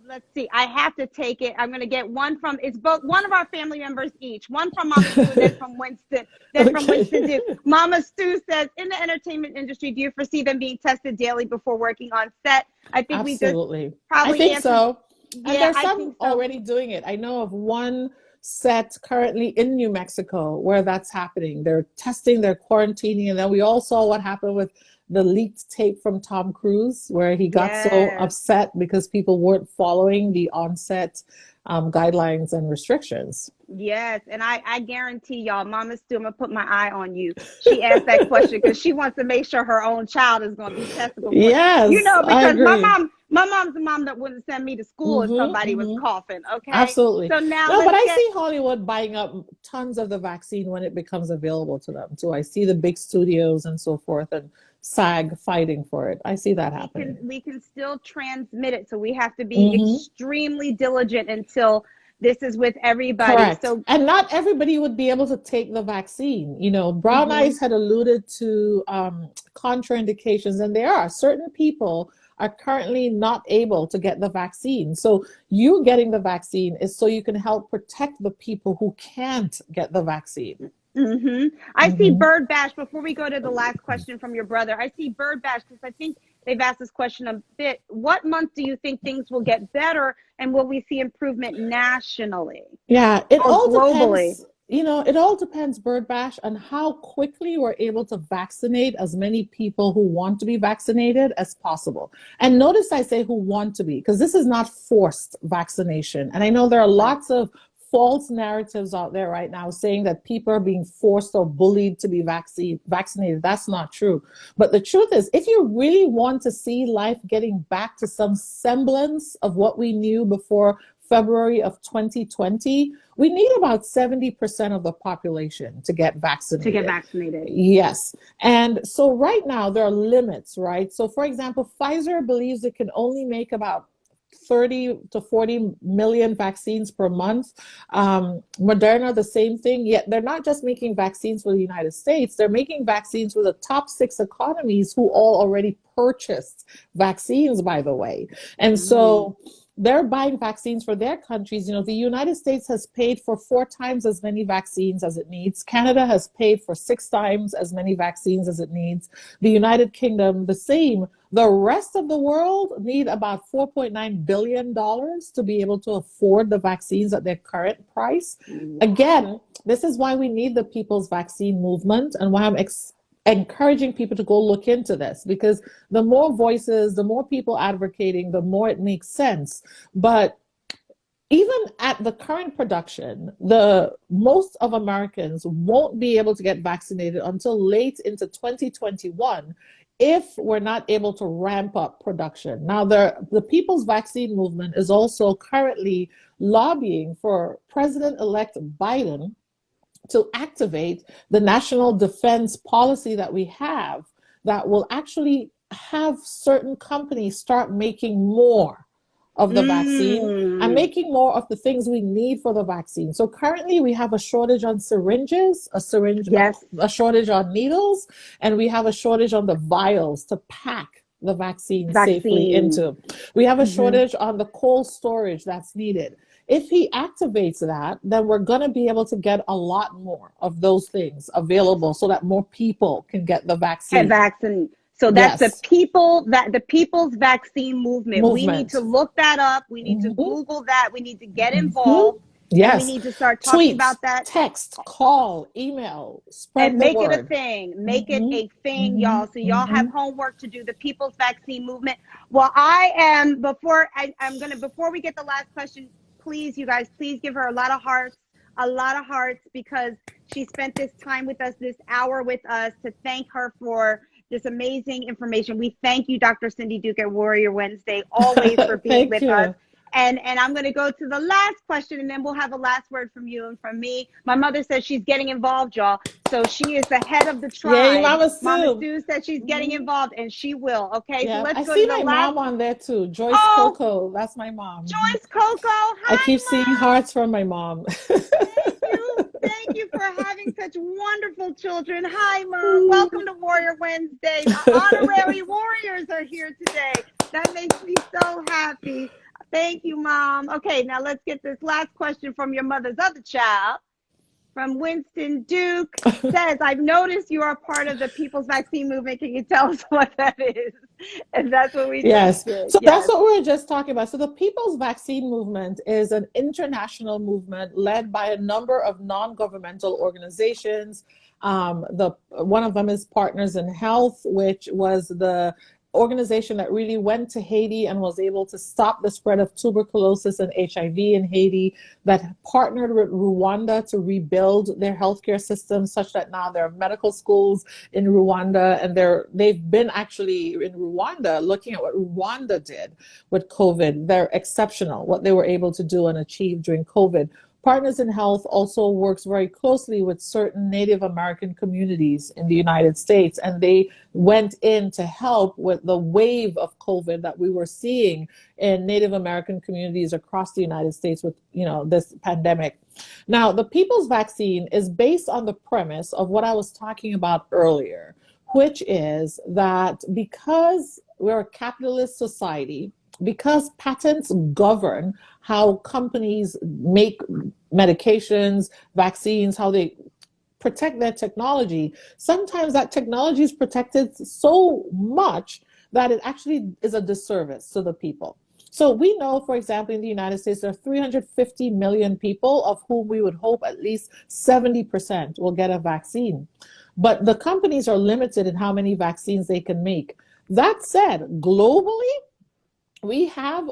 Let's see. I have to take it. I'm going to get one from, it's both one of our family members each. One from Mama Stu, then from Winston. From Winston too. Mama Stu says, in the entertainment industry, do you foresee them being tested daily before working on set? I think we just probably I think so. And there's some already doing it. I know of one set currently in New Mexico where that's happening. They're testing, they're quarantining, and then we all saw what happened with the leaked tape from Tom Cruise, where he got so upset because people weren't following the onset guidelines and restrictions. Yes, and I guarantee y'all, Mama Stu, I'm going to put my eye on you. She asked that question because she wants to make sure her own child is going to be tested. Yes, you know, because my mom's the mom that wouldn't send me to school if somebody was coughing, okay? Absolutely. So now but I see Hollywood buying up tons of the vaccine when it becomes available to them, too. I see the big studios and so forth, and SAG fighting for it. I see that happening. We can still transmit it, so we have to be extremely diligent until this is with everybody. Correct. So, and not everybody would be able to take the vaccine. You know, Brown Eyes had alluded to contraindications, and there are certain people are currently not able to get the vaccine. So you getting the vaccine is so you can help protect the people who can't get the vaccine. I see Bird Bash. Before we go to the last question from your brother, I see Bird Bash because I think they've asked this question a bit. What month do you think things will get better, and will we see improvement nationally? Yeah, it all globally. Depends. You know, it all depends, Bird Bash, on how quickly we're able to vaccinate as many people who want to be vaccinated as possible. And notice I say who want to be, because this is not forced vaccination. And I know there are lots of false narratives out there right now saying that people are being forced or bullied to be vaccinated. That's not true. But the truth is, if you really want to see life getting back to some semblance of what we knew before February of 2020, we need about 70% of the population to get vaccinated. To get vaccinated. Yes. And so right now there are limits, right? So for example, Pfizer believes it can only make about 30 to 40 million vaccines per month. Moderna, the same thing. Yet they're not just making vaccines for the United States, they're making vaccines for the top 6 economies who all already purchased vaccines, by the way. And so they're buying vaccines for their countries. You know, the United States has paid for 4 times as many vaccines as it needs. Canada has paid for 6 times as many vaccines as it needs. The United Kingdom, the same. The rest of the world need about $4.9 billion to be able to afford the vaccines at their current price. Again, this is why we need the people's vaccine movement, and why I'm encouraging people to go look into this, because the more voices, the more people advocating, the more it makes sense. But even at the current production, the most of Americans won't be able to get vaccinated until late into 2021 if we're not able to ramp up production. Now, the People's Vaccine Movement is also currently lobbying for President-elect Biden to activate the national defense policy that we have that will actually have certain companies start making more of the vaccine and making more of the things we need for the vaccine. So currently we have a shortage on syringes, a shortage on needles, and we have a shortage on the vials to pack the vaccine safely into. We have a shortage on the cold storage that's needed. If he activates that, then we're going to be able to get a lot more of those things available so that more people can get the vaccine. So that's the people's vaccine movement. We need to look that up. We need to Google that. We need to get involved. Yes. We need to start talking about that. Text, call, email, spread and the make word. it a thing. Make it a thing, y'all. So y'all have homework to do. The people's vaccine movement. Well, before we get the last question, please, you guys, please give her a lot of hearts, because she spent this time with us, this hour with us, to thank her for this amazing information. We thank you, Dr. Cindy Duke at Warrior Wednesday, always for being with us. And I'm going to go to the last question, and then we'll have a last word from you and from me. My mother says she's getting involved, y'all. So she is the head of the tribe. Yay, Mama Sue. Mama Sue said she's getting involved, and she will. Okay, yeah. So let's go I see to the my last. mom on there too. Joyce Coco. That's my mom. Joyce Coco. Hi, I keep Mom. seeing hearts from my mom. Thank you for having such wonderful children. Hi, Mom. Welcome to Warrior Wednesday. The honorary warriors are here today. That makes me so happy. Thank you, Mom. Okay, now let's get this last question from your mother's other child. From Winston Duke. Says, I've noticed you are part of the People's Vaccine Movement. Can you tell us what that is? And that's what we Yes. did. So that's what we were just talking about. So the People's Vaccine Movement is an international movement led by a number of non-governmental organizations. One of them is Partners in Health, which was the organization that really went to Haiti and was able to stop the spread of tuberculosis and HIV in Haiti, that partnered with Rwanda to rebuild their healthcare system such that now there are medical schools in Rwanda, and they've been actually in Rwanda looking at what Rwanda did with COVID. They're exceptional, what they were able to do and achieve during COVID. Partners in Health also works very closely with certain Native American communities in the United States, and they went in to help with the wave of COVID that we were seeing in Native American communities across the United States with, this pandemic. Now, the People's Vaccine is based on the premise of what I was talking about earlier, which is that because we're a capitalist society, because patents govern how companies make medications, vaccines, how they protect their technology, sometimes that technology is protected so much that it actually is a disservice to the people. So we know, for example, in the United States, there are 350 million people, of whom we would hope at least 70% will get a vaccine. But the companies are limited in how many vaccines they can make. That said, globally, we have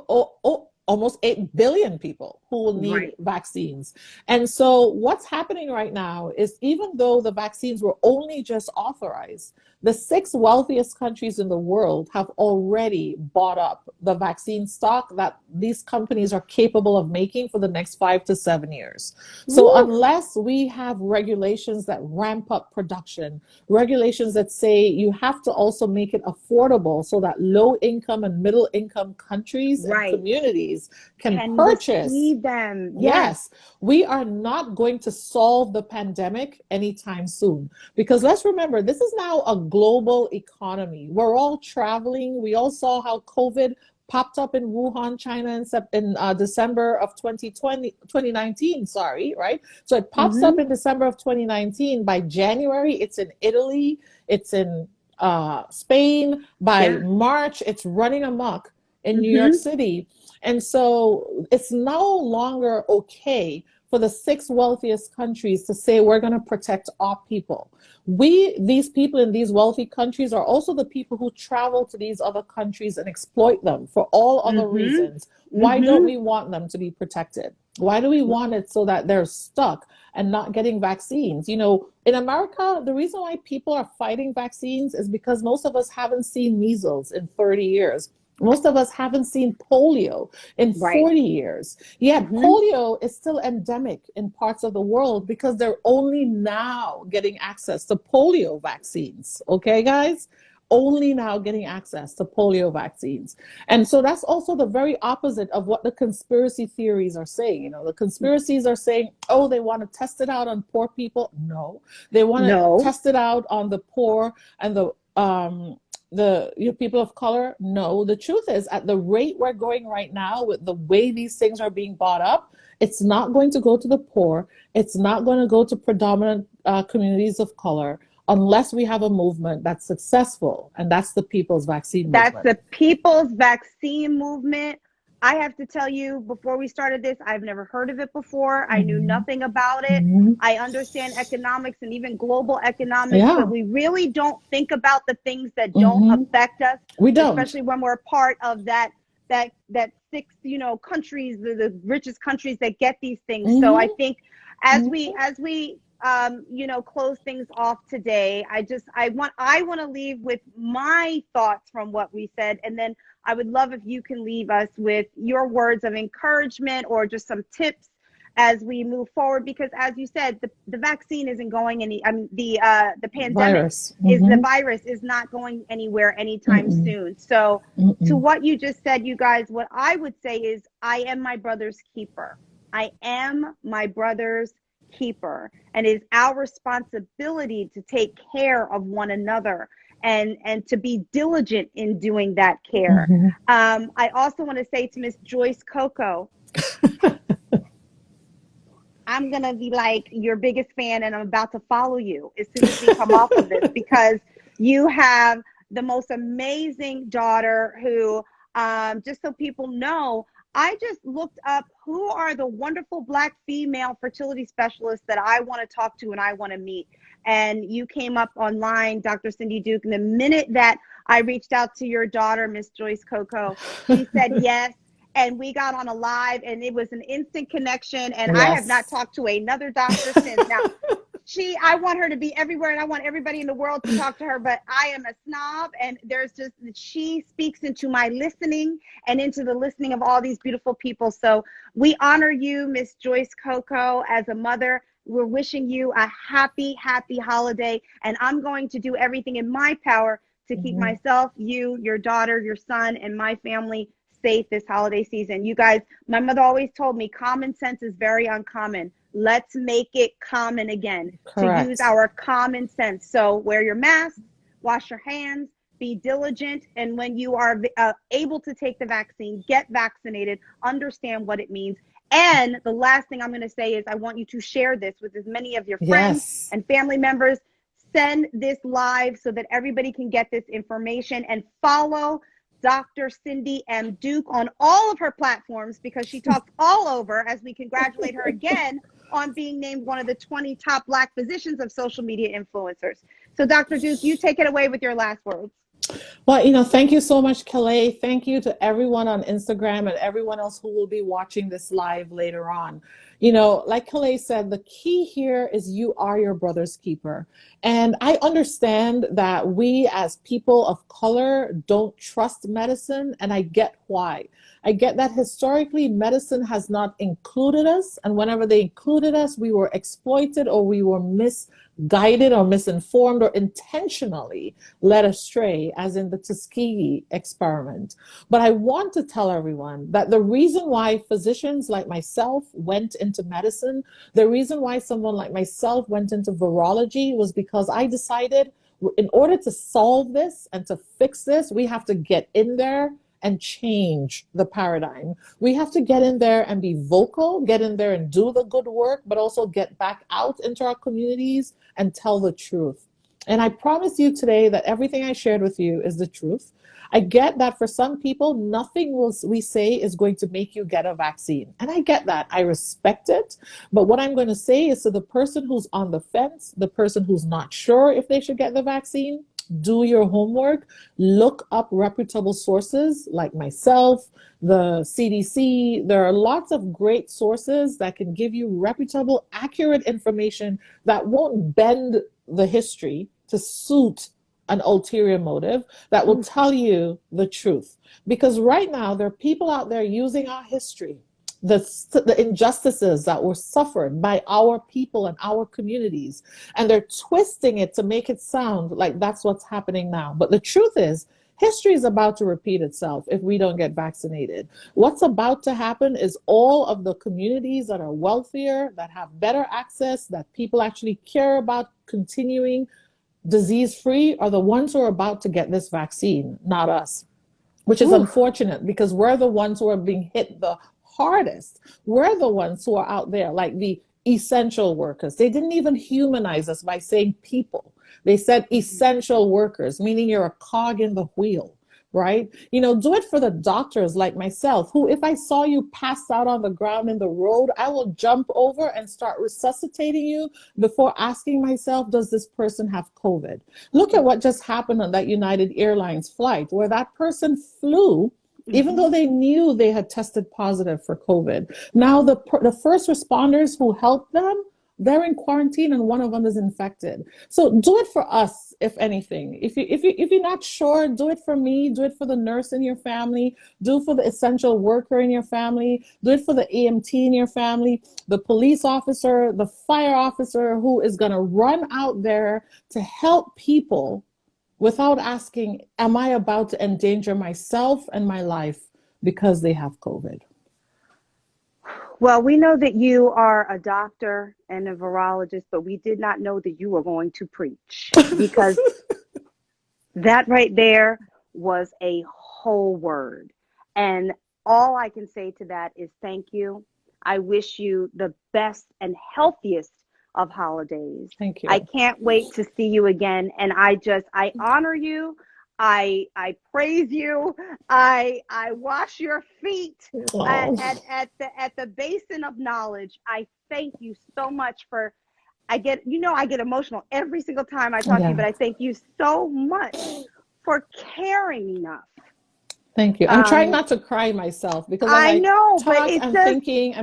almost 8 billion people who will need vaccines. And so what's happening right now is, even though the vaccines were only just authorized, the 6 wealthiest countries in the world have already bought up the vaccine stock that these companies are capable of making for the next 5 to 7 years. So unless we have regulations that ramp up production, regulations that say you have to also make it affordable so that low income and middle income countries and communities can purchase them. Yes, we are not going to solve the pandemic anytime soon, because let's remember, this is now a global economy. We're all traveling. We all saw how COVID popped up in Wuhan, China in December of 2019, right? So it pops up in December of 2019. By January, it's in Italy, it's in Spain. By March, it's running amok in New York City. And so it's no longer okay for the 6 wealthiest countries to say we're going to protect our people. These people in these wealthy countries are also the people who travel to these other countries and exploit them for all other reasons. Why don't we want them to be protected? Why do we want it so that they're stuck and not getting vaccines? You know, in America, the reason why people are fighting vaccines is because most of us haven't seen measles in 30 years. Most of us haven't seen polio in 40 years. Yet polio is still endemic in parts of the world because they're only now getting access to polio vaccines. Okay, guys? Only now getting access to polio vaccines. And so that's also the very opposite of what the conspiracy theories are saying. You know, the conspiracies are saying, oh, they want to test it out on poor people. No, they want to test it out on the poor and the people of color. No, the truth is, at the rate we're going right now, with the way these things are being bought up, it's not going to go to the poor. It's not going to go to predominant communities of color unless we have a movement that's successful, and that's the people's vaccine movement. That's the people's vaccine movement. I have to tell you, before we started this, I've never heard of it before. I knew nothing about it. I understand economics and even global economics, but we really don't think about the things that don't affect us. We don't. Especially when we're part of that 6, countries, the richest countries that get these things. So I think as we close things off today, I want to leave with my thoughts from what we said, and then I would love if you can leave us with your words of encouragement or just some tips as we move forward, because as you said, the vaccine isn't going the pandemic the virus is not going anywhere anytime soon. So to what you just said, you guys, what I would say is, I am my brother's keeper. I am my brother's keeper, and it is our responsibility to take care of one another and to be diligent in doing that care. I also want to say to Miss Joyce Coco, I'm going to be like your biggest fan, and I'm about to follow you as soon as we come off of this, because you have the most amazing daughter who, just so people know, I just looked up who are the wonderful Black female fertility specialists that I want to talk to and I want to meet. And you came up online, Dr. Cindy Duke. And the minute that I reached out to your daughter, Miss Joyce Coco, she said yes. And we got on a live, and it was an instant connection. And I have not talked to another doctor since. Now, I want her to be everywhere, and I want everybody in the world to talk to her, but I am a snob, and she speaks into my listening and into the listening of all these beautiful people. So we honor you, Miss Joyce Coco, as a mother. We're wishing you a happy, happy holiday, and I'm going to do everything in my power to keep myself, you, your daughter, your son, and my family safe this holiday season. You guys, my mother always told me common sense is very uncommon. Let's make it common again. Correct. To use our common sense. So wear your mask, wash your hands, be diligent, and when you are able to take the vaccine, get vaccinated, understand what it means. And the last thing I'm going to say is I want you to share this with as many of your friends and family members. Send this live so that everybody can get this information, and follow Dr. Cindy M. Duke on all of her platforms, because she talks all over, as we congratulate her again on being named one of the 20 top Black physicians of social media influencers. So Dr. Duke, you take it away with your last words. Well, thank you so much, Calais. Thank you to everyone on Instagram and everyone else who will be watching this live later on. Like Calais said, the key here is you are your brother's keeper. And I understand that we as people of color don't trust medicine, and I get why. I get that historically medicine has not included us, and whenever they included us, we were exploited or we were misguided or misinformed or intentionally led astray, as in the Tuskegee experiment. But I want to tell everyone that the reason why physicians like myself went into medicine, the reason why someone like myself went into virology was because I decided in order to solve this and to fix this, we have to get in there and change the paradigm. We have to get in there and be vocal, get in there and do the good work, but also get back out into our communities and tell the truth. And I promise you today that everything I shared with you is the truth. I get that for some people, nothing we say is going to make you get a vaccine. And I get that. I respect it. But what I'm going to say is to the person who's on the fence, the person who's not sure if they should get the vaccine, do your homework, look up reputable sources like myself, the CDC. There are lots of great sources that can give you reputable, accurate information that won't bend the history to suit an ulterior motive, that will tell you the truth. Because right now, there are people out there using our history, the injustices that were suffered by our people and our communities, and they're twisting it to make it sound like that's what's happening now. But the truth is, history is about to repeat itself if we don't get vaccinated. What's about to happen is all of the communities that are wealthier, that have better access, that people actually care about continuing disease-free, are the ones who are about to get this vaccine, not us, which is unfortunate because we're the ones who are being hit the hardest. We're the ones who are out there, like the essential workers. They didn't even humanize us by saying people. They said essential workers, meaning you're a cog in the wheel, right? Do it for the doctors like myself, who, if I saw you passed out on the ground in the road, I will jump over and start resuscitating you before asking myself, does this person have COVID? Look at what just happened on that United Airlines flight, where that person flew even though they knew they had tested positive for COVID. Now the first responders who helped them, they're in quarantine and one of them is infected. So do it for us, if anything. If you're not sure, do it for me, do it for the nurse in your family, do it for the essential worker in your family, do it for the EMT in your family, the police officer, the fire officer who is gonna run out there to help people without asking, am I about to endanger myself and my life because they have COVID? Well, we know that you are a doctor and a virologist, but we did not know that you were going to preach, because that right there was a whole word. And all I can say to that is thank you. I wish you the best and healthiest of holidays. Thank you. I can't wait to see you again. And I honor you. I praise you. I wash your feet at the basin of knowledge. I thank you so much for, I get emotional every single time I talk to you, but I thank you so much for caring enough. Thank you. I'm trying not to cry myself because I know, but I'm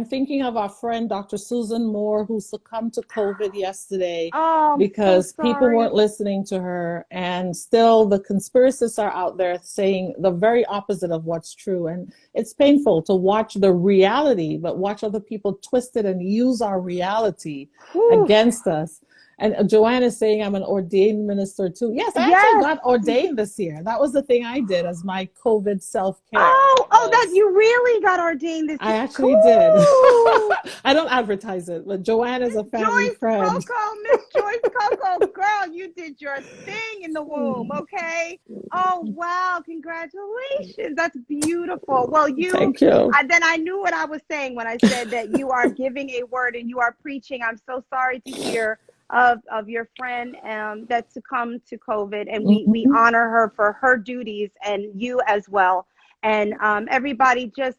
thinking of our friend Dr. Susan Moore, who succumbed to COVID yesterday because people weren't listening to her, and still the conspiracists are out there saying the very opposite of what's true. And it's painful to watch the reality, but watch other people twist it and use our reality against us. And Joanne is saying I'm an ordained minister too. Yes, I actually got ordained this year. That was the thing I did as my COVID self-care. That you really got ordained this year. I actually did. I don't advertise it, but Joanne is a family friend. Miss Joyce Coco, girl, you did your thing in the womb, okay? Oh, wow, congratulations. That's beautiful. Well, Thank you. Then I knew what I was saying when I said that you are giving a word and you are preaching. I'm so sorry to hear of your friend that succumbed to COVID, and we honor her for her duties, and you as well. And everybody just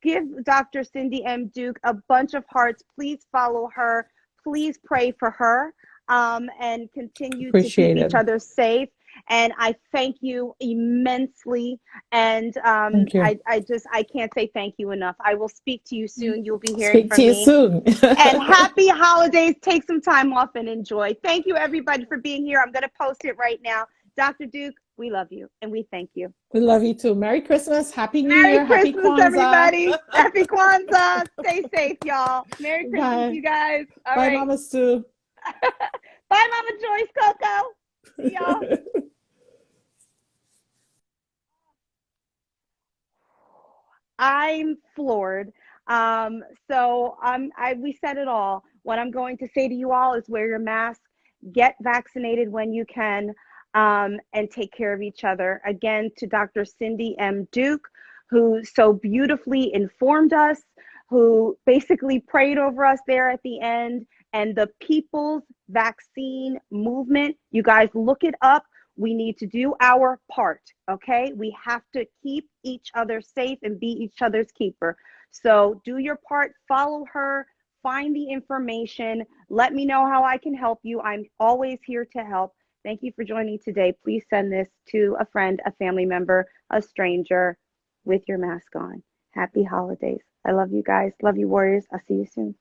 give Dr. Cindy M. Duke a bunch of hearts. Please follow her. Please pray for her, and continue to keep each other safe. And I thank you immensely. And Thank you. I can't say thank you enough. I will speak to you soon. You'll be hearing Speak to from you me. soon. And happy holidays. Take some time off and enjoy. Thank you, everybody, for being here. I'm going to post it right now. Dr. Duke, we love you and we thank you. We love you too. Merry Christmas. Happy New Merry Year. Happy Christmas, Kwanzaa. everybody. Happy Kwanzaa. Stay safe, y'all. Merry Christmas, Bye. you guys. All Bye, right. Mama Sue. Bye, Mama Joyce, Coco. See y'all. I'm floored. We said it all. What I'm going to say to you all is wear your mask, get vaccinated when you can, and take care of each other. Again, to Dr. Cindy M. Duke, who so beautifully informed us, who basically prayed over us there at the end, and the People's Vaccine Movement. You guys look it up. We need to do our part, okay? We have to keep each other safe and be each other's keeper. So do your part, follow her, find the information. Let me know how I can help you. I'm always here to help. Thank you for joining today. Please send this to a friend, a family member, a stranger with your mask on. Happy holidays. I love you guys. Love you, warriors. I'll see you soon.